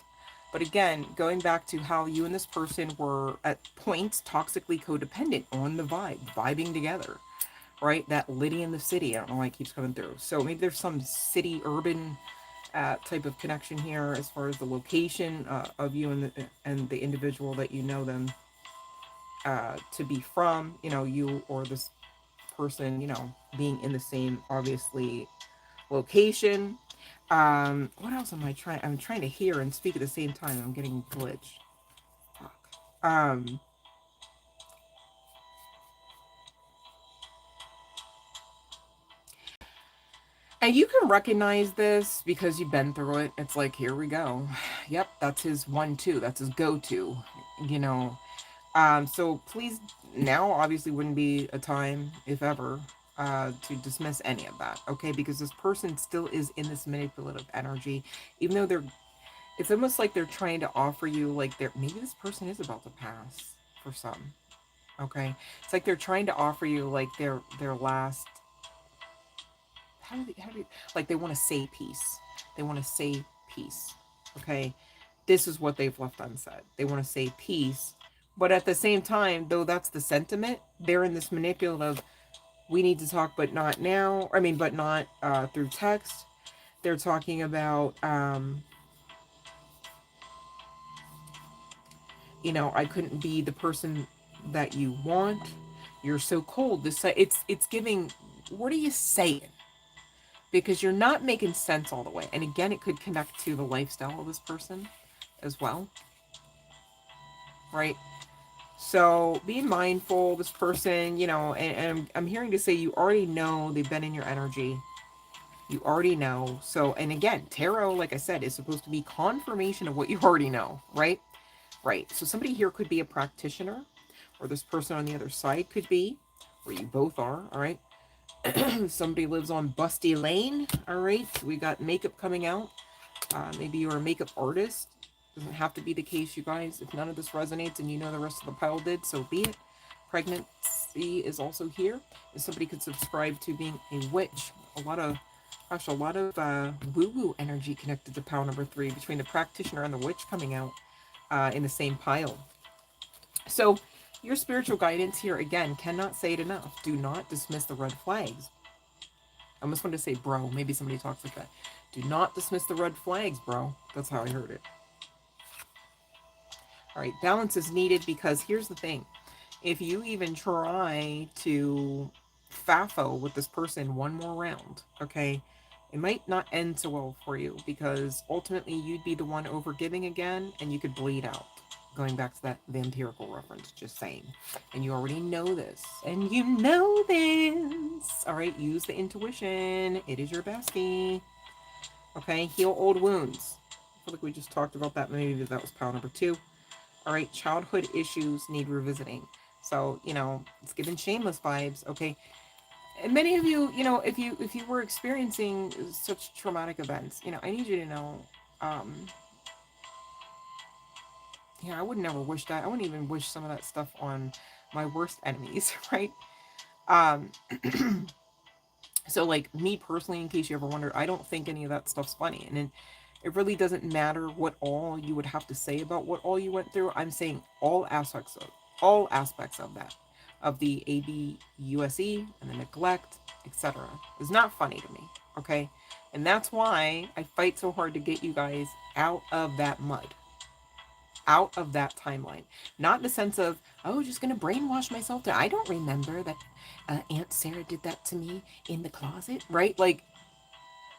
but again, going back to how you and this person were at points toxically codependent on the vibe, vibing together, right? That Liddy in the city. I don't know why it keeps coming through. So maybe there's some city urban type of connection here as far as the location of you and the individual that you know them to be from, you or this person, being in the same, obviously, location. What else am I trying? I'm trying to hear and speak at the same time. I'm getting glitched. Fuck. And you can recognize this because you've been through it. It's like, here we go. Yep, that's his 1-2. That's his go-to. You know. So please, now obviously wouldn't be a time, if ever, to dismiss any of that, okay? Because this person still is in this manipulative energy, even though it's almost like they're trying to offer you, like, maybe this person is about to pass for some, okay? It's like they're trying to offer you, like, their last, like, they want to say peace. They want to say peace, okay? This is what they've left unsaid. They want to say peace, but at the same time, though that's the sentiment, they're in this manipulative, we need to talk, but not now. I mean, but not through text. They're talking about, I couldn't be the person that you want. You're so cold. It's giving. What are you saying? Because you're not making sense all the way. And again, it could connect to the lifestyle of this person as well, right? So be mindful, this person, and I'm hearing to say you already know they've been in your energy. You already know. So, and again, tarot, like I said, is supposed to be confirmation of what you already know, right? Right. So somebody here could be a practitioner, or this person on the other side could be, or you both are, all right? Somebody lives on Busty Lane, all right? We got makeup coming out. Maybe you're a makeup artist. Doesn't have to be the case, you guys. If none of this resonates and you know the rest of the pile did, so be it. Pregnancy is also here. And somebody could subscribe to being a witch. A lot of woo-woo energy connected to pile number 3 between the practitioner and the witch coming out in the same pile. So your spiritual guidance here, again, cannot say it enough. Do not dismiss the red flags. I almost wanted to say bro. Maybe somebody talks like that. Do not dismiss the red flags, bro. That's how I heard it. All right, balance is needed because here's the thing. If you even try to FAFO with this person one more round, okay, it might not end so well for you because ultimately you'd be the one overgiving again and you could bleed out. Going back to that vampirical reference, just saying. And you already know this. And you know this. All right, use the intuition. It is your bestie. Okay, heal old wounds. I feel like we just talked about that. Maybe that was pile number 2. All right, childhood issues need revisiting. So, it's giving shameless vibes, okay? And many of you, if you were experiencing such traumatic events, I need you to know, I would never wish that. I wouldn't even wish some of that stuff on my worst enemies, right? Um, so like me personally, in case you ever wondered, I don't think any of that stuff's funny. And it really doesn't matter what all you would have to say about what all you went through. I'm saying all aspects of that, of the ABUSE and the neglect, etc. is not funny to me, okay? And that's why I fight so hard to get you guys out of that mud, out of that timeline. Not in the sense of, oh, just gonna brainwash myself to, I don't remember that Aunt Sarah did that to me in the closet, right? Like,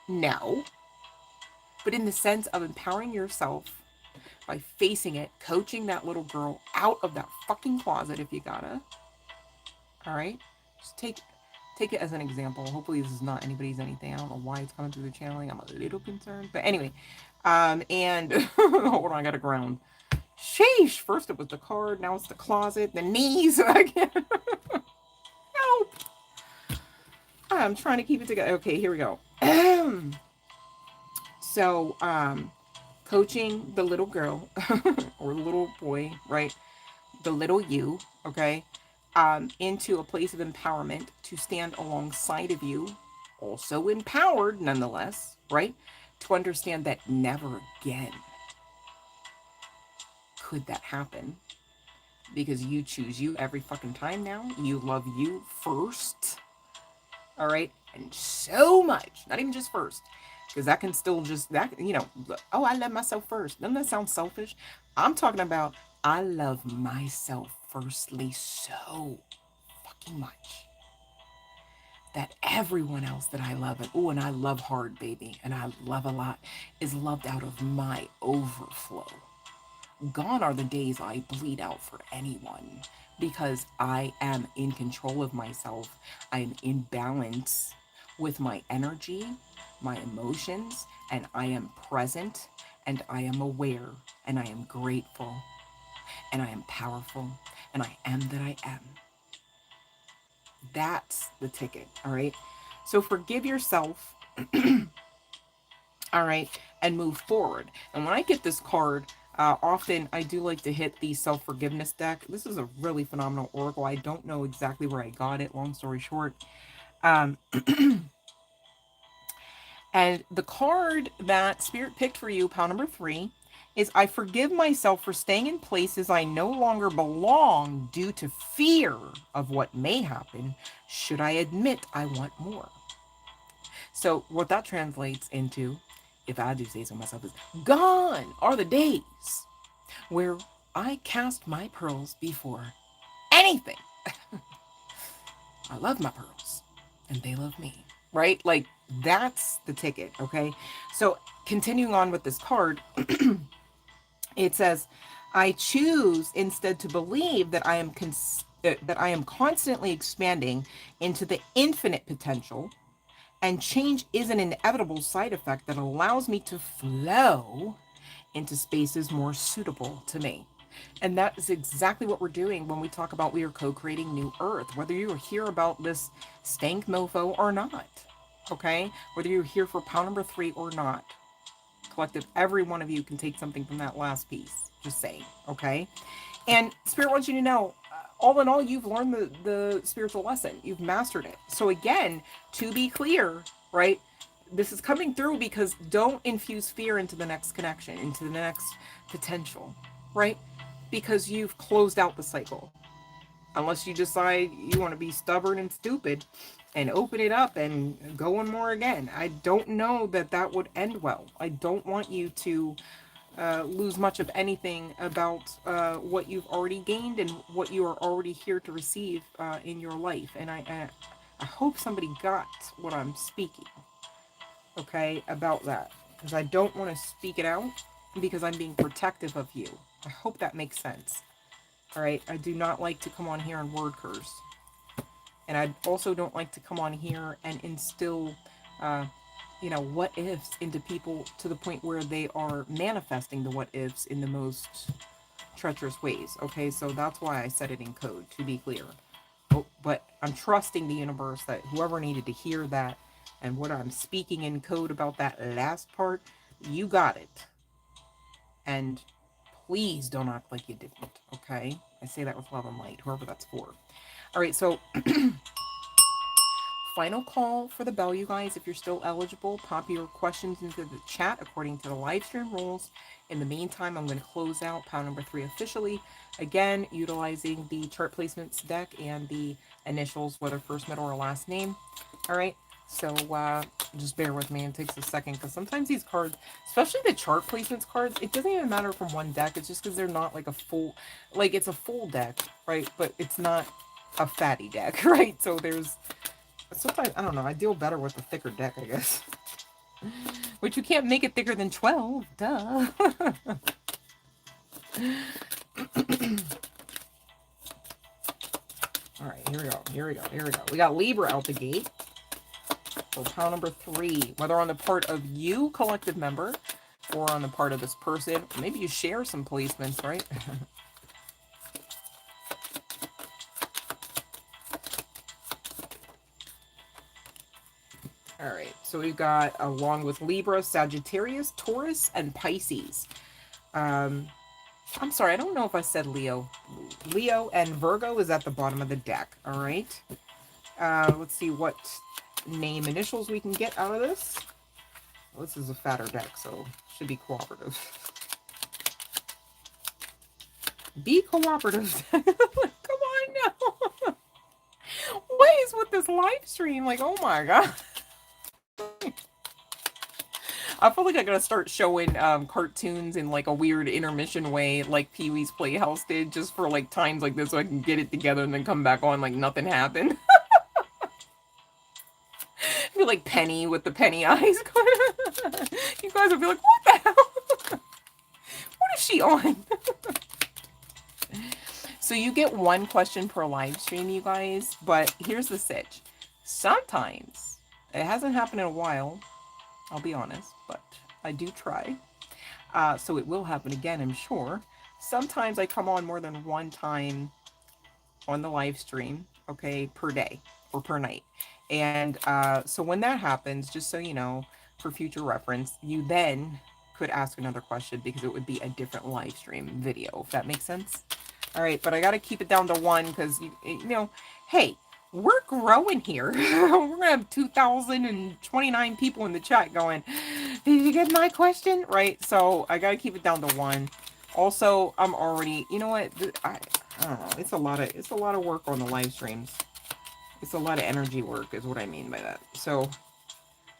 no. But in the sense of empowering yourself by facing it, coaching that little girl out of that fucking closet if you gotta. All right? Just take it as an example. Hopefully this is not anybody's anything. I don't know why it's coming through the channeling. I'm a little concerned. But anyway, and hold on, I gotta ground. Sheesh! First it was the card, now it's the closet, the knees. Again. Help! I'm trying to keep it together. Okay, here we go. So, coaching the little girl or little boy, right? The little you, okay? Into a place of empowerment to stand alongside of you, also empowered nonetheless, right? To understand that never again could that happen because you choose you every fucking time now. You love you first, all right? And so much, not even just first, because that can still just, that, oh, I love myself first. Doesn't that sound selfish? I'm talking about I love myself firstly so fucking much that everyone else that I love, and oh, and I love hard, baby, and I love a lot, is loved out of my overflow. Gone are the days I bleed out for anyone because I am in control of myself. I am in balance with my energy, my emotions, and I am present and I am aware and I am grateful and I am powerful and I am that I am. That's the ticket, all right? So forgive yourself, all right, and move forward. And when I get this card, often I do like to hit the self-forgiveness deck. This is a really phenomenal oracle. I don't know exactly where I got it, long story short. Um, and the card that Spirit picked for you, pile number 3, is I forgive myself for staying in places I no longer belong due to fear of what may happen should I admit I want more. So what that translates into, if I do say so myself, is gone are the days where I cast my pearls before anything. I love my pearls and they love me, right? Like that's the ticket, okay? So continuing on with this card, it says, I choose instead to believe that that I am constantly expanding into the infinite potential, and change is an inevitable side effect that allows me to flow into spaces more suitable to me. And that is exactly what we're doing when we talk about we are co-creating new earth, whether you hear about this stank mofo or not, okay? Whether you're here for pile number 3 or not. Collective, every one of you can take something from that last piece. Just saying, okay? And Spirit wants you to know, all in all, you've learned the spiritual lesson. You've mastered it. So again, to be clear, right? This is coming through because don't infuse fear into the next connection, into the next potential, right? Because you've closed out the cycle. Unless you decide you want to be stubborn and stupid and open it up and go one more again. I don't know that that would end well. I don't want you to lose much of anything about what you've already gained and what you are already here to receive in your life. And I hope somebody got what I'm speaking, okay, about that. Because I don't want to speak it out because I'm being protective of you. I hope that makes sense. All right, I do not like to come on here and word curse. And I also don't like to come on here and instill, what ifs into people to the point where they are manifesting the what ifs in the most treacherous ways. Okay, so that's why I said it in code, to be clear. Oh, but I'm trusting the universe that whoever needed to hear that and what I'm speaking in code about that last part, you got it. And please don't act like you didn't, okay? I say that with love and light, whoever that's for. All right, so final call for the bell, you guys. If you're still eligible, pop your questions into the chat according to the live stream rules. In the meantime, I'm going to close out pile number 3 officially. Again, utilizing the chart placements deck and the initials, whether first, middle, or last name. All right. So just bear with me. It takes a second because sometimes these cards, especially the chart placements cards, it doesn't even matter from one deck. It's just because they're not like a full, like it's a full deck, right? But it's not a fatty deck, right? So there's sometimes, I don't know, I deal better with a thicker deck, I guess. Which you can't make it thicker than 12, duh. All right, here we go. We got Libra out the gate. So pile number 3, whether on the part of you, collective member, or on the part of this person. Maybe you share some placements, right? All right, so we've got, along with Libra, Sagittarius, Taurus, and Pisces. I'm sorry, I don't know if I said Leo. Leo and Virgo is at the bottom of the deck, all right? Let's see what name initials we can get out of this. Well, this is a fatter deck, so should be cooperative. Be cooperative. Come on now. What is with this live stream? Like, oh my god. I feel like I gotta start showing cartoons in like a weird intermission way, like Pee-wee's Playhouse did, just for like times like this so I can get it together and then come back on like nothing happened. be like Penny with the penny eyes. You guys would be like, what the hell? What is she on? So you get one question per live stream, you guys. But here's the sitch. Sometimes, it hasn't happened in a while, I'll be honest, but I do try. So it will happen again, I'm sure. Sometimes I come on more than one time on the live stream, okay, per day or per night. And so when that happens, just so you know, for future reference, you then could ask another question because it would be a different live stream video, if that makes sense. All right, but I got to keep it down to one because, you know, hey, we're growing here. We're going to have 2,029 people in the chat going, did you get my question? Right, so I got to keep it down to one. Also, I'm already, you know what, I don't know, it's a lot of work on the live streams. It's a lot of energy work is what I mean by that. So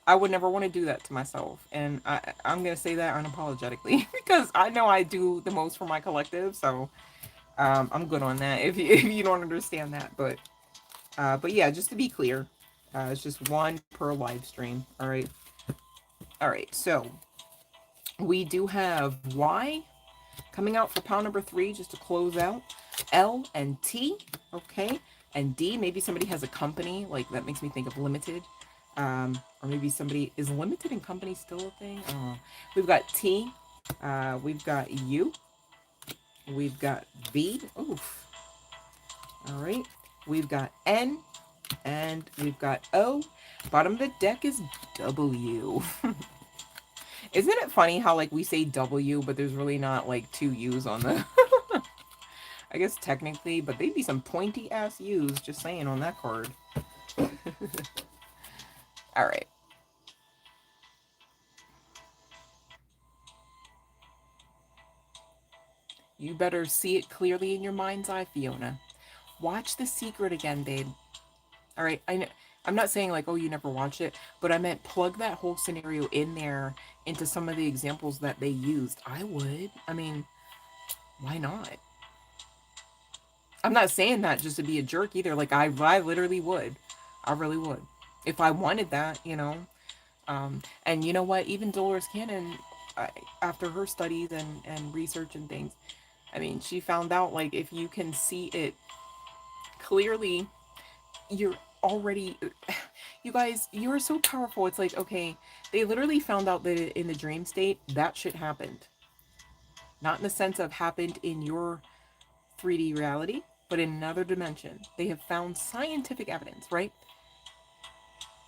I would never want to do that to myself. And I'm going to say that unapologetically because I know I do the most for my collective. So I'm good on that if you don't understand that. But yeah, just to be clear, it's just one per live stream. All right. All right. So we do have Y coming out for pile number 3 just to close out. L and T. Okay. And D, maybe somebody has a company. Like, that makes me think of limited. Or maybe somebody, is limited and company still a thing? I don't know. We've got T. We've got U. We've got V. Oof. All right. We've got N. And we've got O. Bottom of the deck is W. Isn't it funny how, like, we say W, but there's really not, like, 2 U's on the... I guess technically, but they'd be some pointy-ass U's, just saying, on that card. All right. You better see it clearly in your mind's eye, Fiona. Watch The Secret again, babe. All right, I know, I'm not saying like, oh, you never watched it, but I meant plug that whole scenario in there into some of the examples that they used. I would. I mean, why not? I'm not saying that just to be a jerk either. Like, I literally would. I really would. If I wanted that, you know. And you know what? Even Dolores Cannon, after her studies and research and things, I mean, she found out, like, if you can see it clearly, you're already, you guys, you're so powerful. It's like, okay, they literally found out that in the dream state, that shit happened. Not in the sense of happened in your 3D reality, but in another dimension. They have found scientific evidence, right?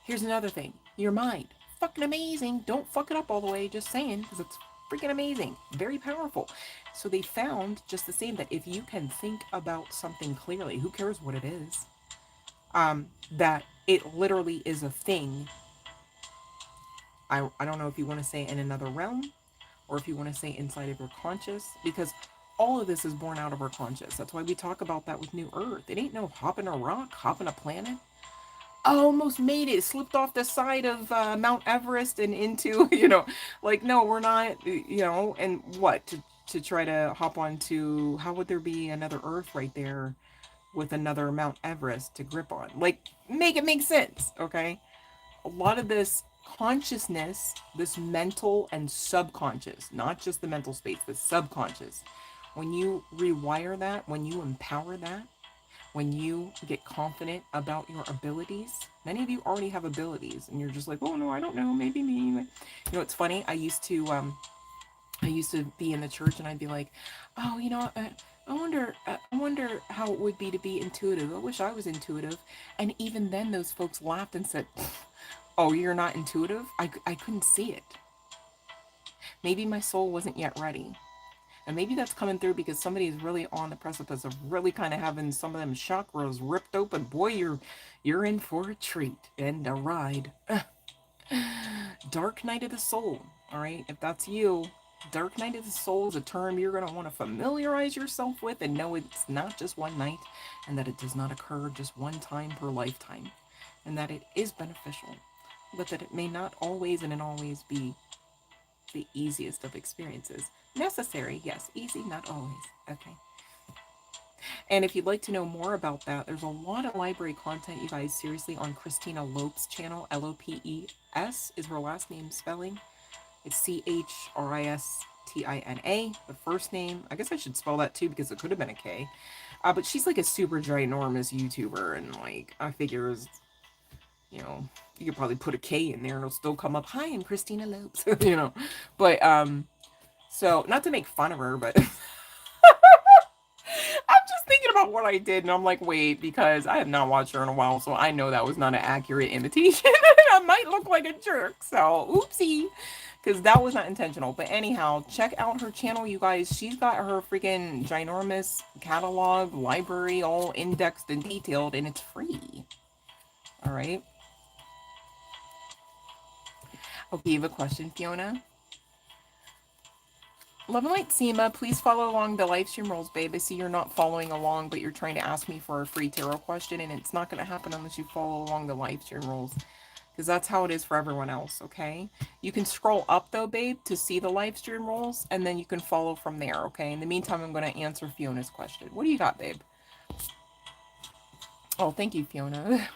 Here's another thing. Your mind. Fucking amazing. Don't fuck it up all the way, just saying, because it's freaking amazing. Very powerful. So they found just the same that if you can think about something clearly, who cares what it is, that it literally is a thing. I don't know if you want to say in another realm or if you want to say inside of your conscious, because all of this is born out of our conscious. That's why we talk about that with New Earth. It ain't no hopping a rock, hopping a planet. I almost made it, slipped off the side of Mount Everest and into, you know, like, no, we're not, you know, and what, to try to hop onto, how would there be another Earth right there with another Mount Everest to grip on? Like, make it make sense, okay? A lot of this consciousness, this mental and subconscious, not just the mental space, the subconscious, when you rewire that, when you empower that, when you get confident about your abilities, many of you already have abilities and you're just like, oh no, I don't know, maybe me. Like, you know, it's funny. I used to be in the church and I'd be like, oh, you know, I wonder how it would be to be intuitive. I wish I was intuitive. And even then those folks laughed and said, oh, you're not intuitive? I couldn't see it. Maybe my soul wasn't yet ready. And maybe that's coming through because somebody is really on the precipice of really kind of having some of them chakras ripped open. Boy, you're in for a treat and a ride. Dark night of the soul. All right, if that's you, dark night of the soul is a term you're going to want to familiarize yourself with and know it's not just one night and that it does not occur just one time per lifetime and that it is beneficial, but that it may not always and always be the easiest of experiences. Necessary, yes. Easy, not always. Okay. And if you'd like to know more about that, there's a lot of library content, you guys, seriously, on Christina Lope's channel. Lopes is her last name spelling. It's Christina, the first name. I guess I should spell that too because it could have been a K. But she's like a super ginormous YouTuber, and like I figure, you know, you could probably put a K in there and it'll still come up. Hi, I'm Christina Lopes, you know. But so not to make fun of her, but I'm just thinking about what I did, and I'm like, wait, because I have not watched her in a while, so I know that was not an accurate imitation. I might look like a jerk, so oopsie, because that was not intentional. But anyhow, check out her channel, you guys. She's got her freaking ginormous catalog, library, all indexed and detailed, and it's free. All right. Okay, you have a question, Fiona? Love and Light Seema, please follow along the live stream rules, babe. I see you're not following along, but you're trying to ask me for a free tarot question, and it's not going to happen unless you follow along the live stream rules, because that's how it is for everyone else, okay? You can scroll up, though, babe, to see the live stream rules, and then you can follow from there, okay? In the meantime, I'm going to answer Fiona's question. What do you got, babe? Oh, thank you, Fiona.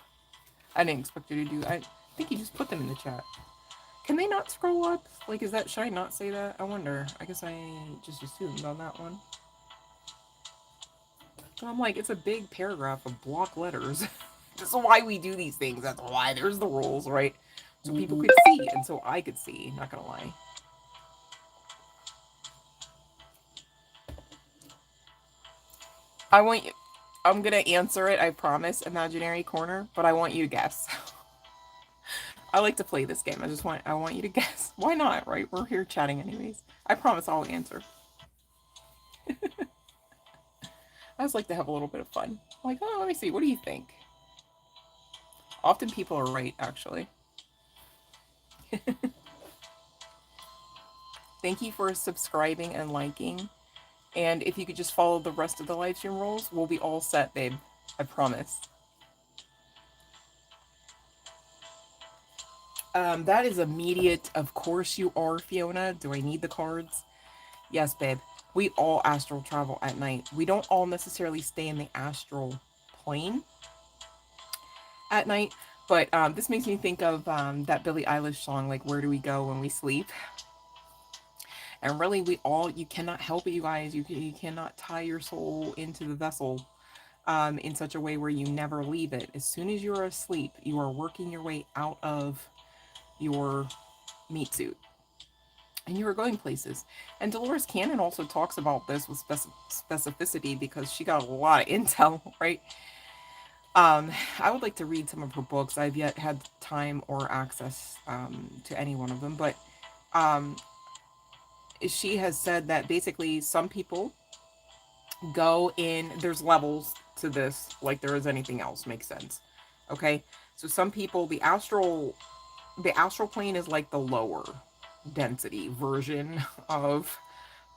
I didn't expect you to do that. I think you just put them in the chat. Can they not scroll up? Like, is that, should I not say that? I wonder. I guess I just assumed on that one. So I'm like, it's a big paragraph of block letters. This is why we do these things. That's why there's the rules, right? So people could see, and so I could see. Not gonna lie. I want you. I'm gonna answer it, I promise, imaginary corner, but I want you to guess. I like to play this game. I want you to guess. Why not, right? We're here chatting anyways. I promise I'll answer. I just like to have a little bit of fun. Like, oh, let me see. What do you think? Often people are right, actually. Thank you for subscribing and liking. And if you could just follow the rest of the live stream rules, we'll be all set, babe. I promise. That is immediate. Of course you are, Fiona. Do I need the cards? Yes, babe. We all astral travel at night. We don't all necessarily stay in the astral plane at night, but this makes me think of that Billie Eilish song, like, Where Do We Go When We Sleep? And really, you cannot help it, you guys. You cannot tie your soul into the vessel in such a way where you never leave it. As soon as you're asleep, you are working your way out of your meat suit. And you are going places. And Dolores Cannon also talks about this with specificity because she got a lot of intel, right? I would like to read some of her books. I've yet had time or access to any one of them, but she has said that basically some people go in, there's levels to this, like there is anything else, makes sense. Okay, so some people, the astral plane is like the lower density version of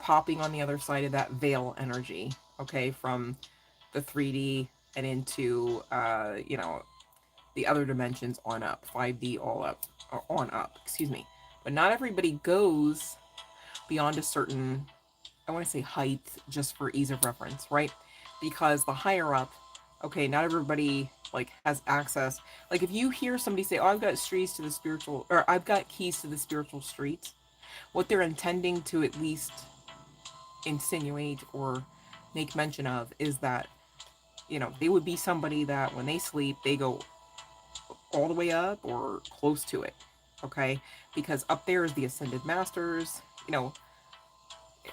popping on the other side of that veil energy, okay, from the 3D and into you know, the other dimensions on up, 5D all up, or on up, excuse me. But not everybody goes beyond a certain, I want to say height, just for ease of reference, right? Because the higher up, okay, not everybody like has access. Like if you hear somebody say, "Oh, I've got streets to the spiritual," or "I've got keys to the spiritual streets," what they're intending to at least insinuate or make mention of is that, you know, they would be somebody that when they sleep, they go all the way up or close to it, okay? Because up there is the ascended masters, you know,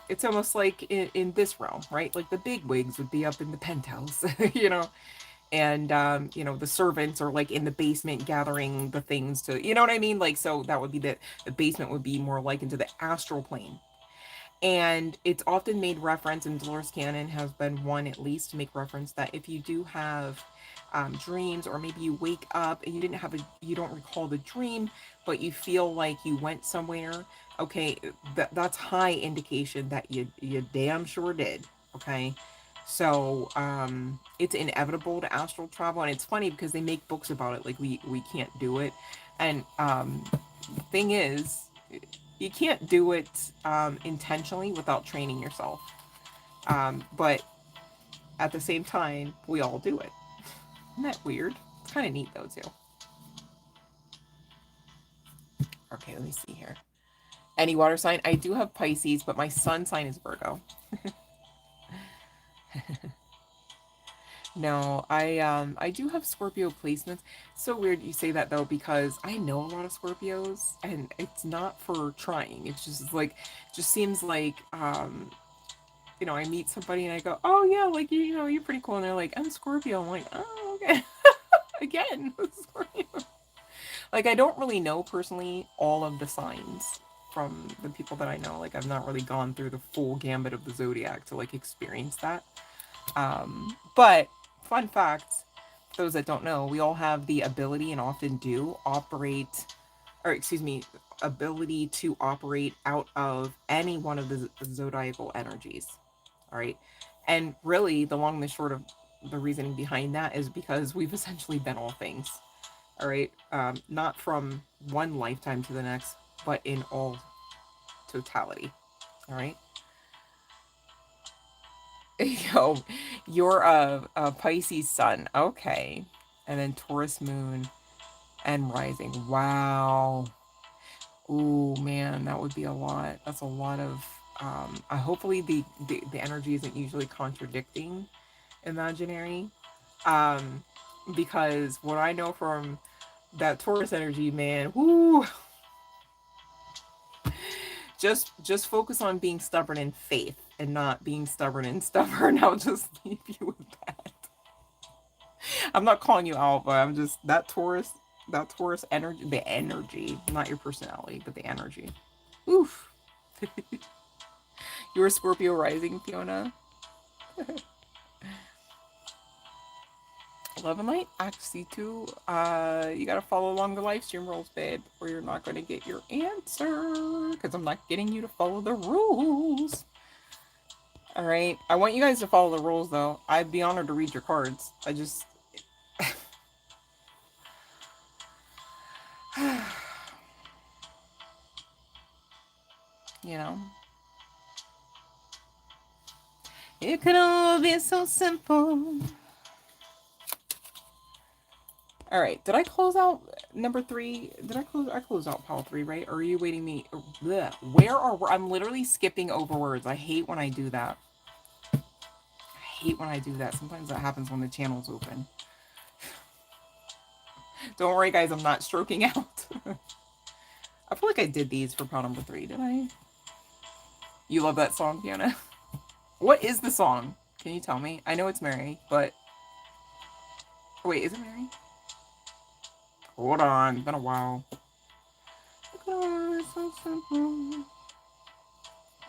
it's almost like in this realm, right? Like the big wigs would be up in the penthouse, you know, and you know, the servants are like in the basement gathering the things to, you know what I mean? Like, so that would be the basement would be more like into the astral plane. And it's often made reference, and Dolores Cannon has been one at least to make reference, that if you do have dreams, or maybe you wake up and you don't recall the dream, but you feel like you went somewhere, okay, that's high indication that you damn sure did, okay? So it's inevitable to astral travel, and it's funny because they make books about it, like we can't do it, and thing is, you can't do it intentionally without training yourself. But at the same time, we all do it. Isn't that weird? It's kind of neat though, too. Okay, let me see here. Any water sign? I do have Pisces, but my sun sign is Virgo. No, I do have Scorpio placements. So weird you say that though, because I know a lot of Scorpios, and it's not for trying. It's just like, just seems like you know, I meet somebody and I go, oh yeah, like you know, you're pretty cool, and they're like, I'm Scorpio. I'm like, oh okay, again, Scorpio. Like I don't really know personally all of the signs from the people that I know. Like I've not really gone through the full gambit of the zodiac to like experience that. But fun fact, those that don't know, we all have the ability and often do operate, or excuse me, ability to operate out of any one of the zodiacal energies. All right. And really, the long and the short of the reasoning behind that is because we've essentially been all things. All right. Not from one lifetime to the next, but in all totality. All right. Yo, you're a Pisces sun. Okay. And then Taurus moon and rising. Wow. Ooh, man, that would be a lot. That's a lot of hopefully the energy isn't usually contradicting imaginary. Um because what I know from that Taurus energy, man, whoo, just focus on being stubborn in faith and not being stubborn and stubborn. I'll just leave you with that. I'm not calling you out, but I'm just that Taurus energy, the energy, not your personality, but the energy. Oof. You're a Scorpio rising, Fiona. Love and light, Act C2. You gotta follow along the live stream rules, babe, or you're not gonna get your answer. Because I'm not getting you to follow the rules. Alright. I want you guys to follow the rules though. I'd be honored to read your cards. I just you know. It could all be so simple. All right. Did I close out number 3? I closed out pile 3, right? Or are you waiting me? Blech. Where are I'm literally skipping over words. I hate when I do that. I hate when I do that. Sometimes that happens when the channel's open. Don't worry, guys. I'm not stroking out. I feel like I did these for pile number 3. Did I? You love that song, Fiona? What is the song? Can you tell me? I know it's Mary, but wait, is it Mary? Hold on, it's been a while. It's so simple.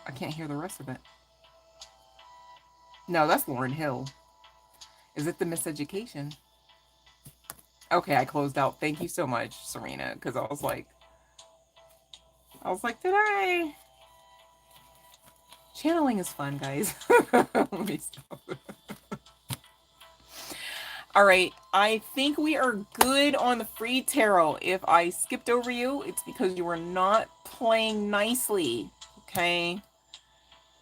I can't hear the rest of it. No, that's Lauryn Hill. Is it the Miseducation? Okay, I closed out. Thank you so much, Serena, because I was like, did I? Channeling is fun, guys. Let me stop. All right, I think we are good on the free tarot. If I skipped over you, it's because you were not playing nicely, okay?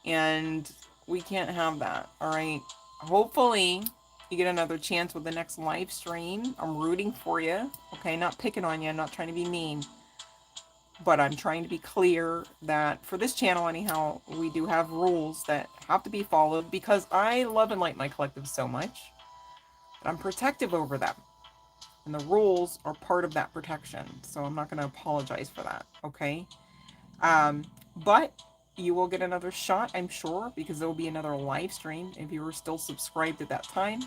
And we can't have that, all right? Hopefully, you get another chance with the next live stream. I'm rooting for you, okay? Not picking on you, I'm not trying to be mean. But I'm trying to be clear that for this channel, anyhow, we do have rules that have to be followed because I love and like my collective so much. I'm protective over them. And the rules are part of that protection. So I'm not going to apologize for that. Okay. But you will get another shot, I'm sure, because there will be another live stream. If you were still subscribed at that time,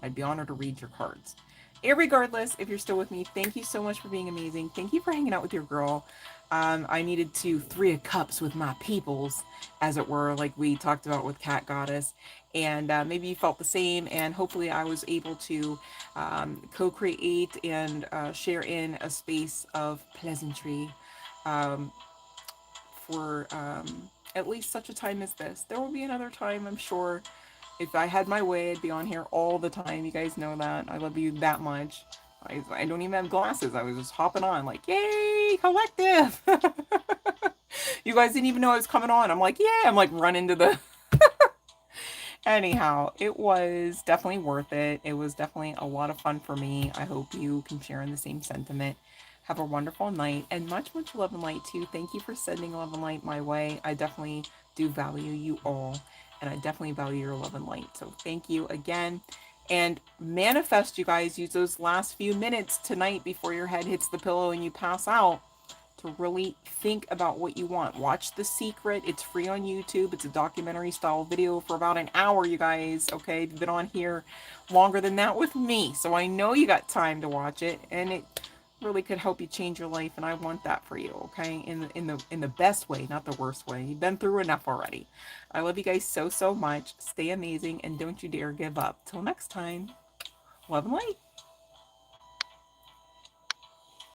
I'd be honored to read your cards. Irregardless, if you're still with me, thank you so much for being amazing. Thank you for hanging out with your girl. I needed to 3 of cups with my peoples, as it were, like we talked about with Cat Goddess. And maybe you felt the same, and hopefully I was able to co-create and share in a space of pleasantry for at least such a time as this. There will be another time, I'm sure. If I had my way, I'd be on here all the time. You guys know that. I love you that much. I don't even have glasses. I was just hopping on like, yay, collective. You guys didn't even know I was coming on. I'm like, yeah. I'm like running to the Anyhow, it was definitely worth it. It was definitely a lot of fun for me. I hope you can share in the same sentiment. Have a wonderful night and much, much love and light too. Thank you for sending love and light my way. I definitely do value you all, and I definitely value your love and light. So thank you again. And manifest, you guys. Use those last few minutes tonight before your head hits the pillow and you pass out to really think about what you want. Watch The Secret. It's free on YouTube. It's a documentary style video for about an hour, you guys. Okay, you've been on here longer than that with me, so I know you got time to watch it, and it really could help you change your life, and I want that for you. Okay, in the best way, not the worst way. You've been through enough already. I love you guys so much. Stay amazing, and don't you dare give up. Till next time, love and light.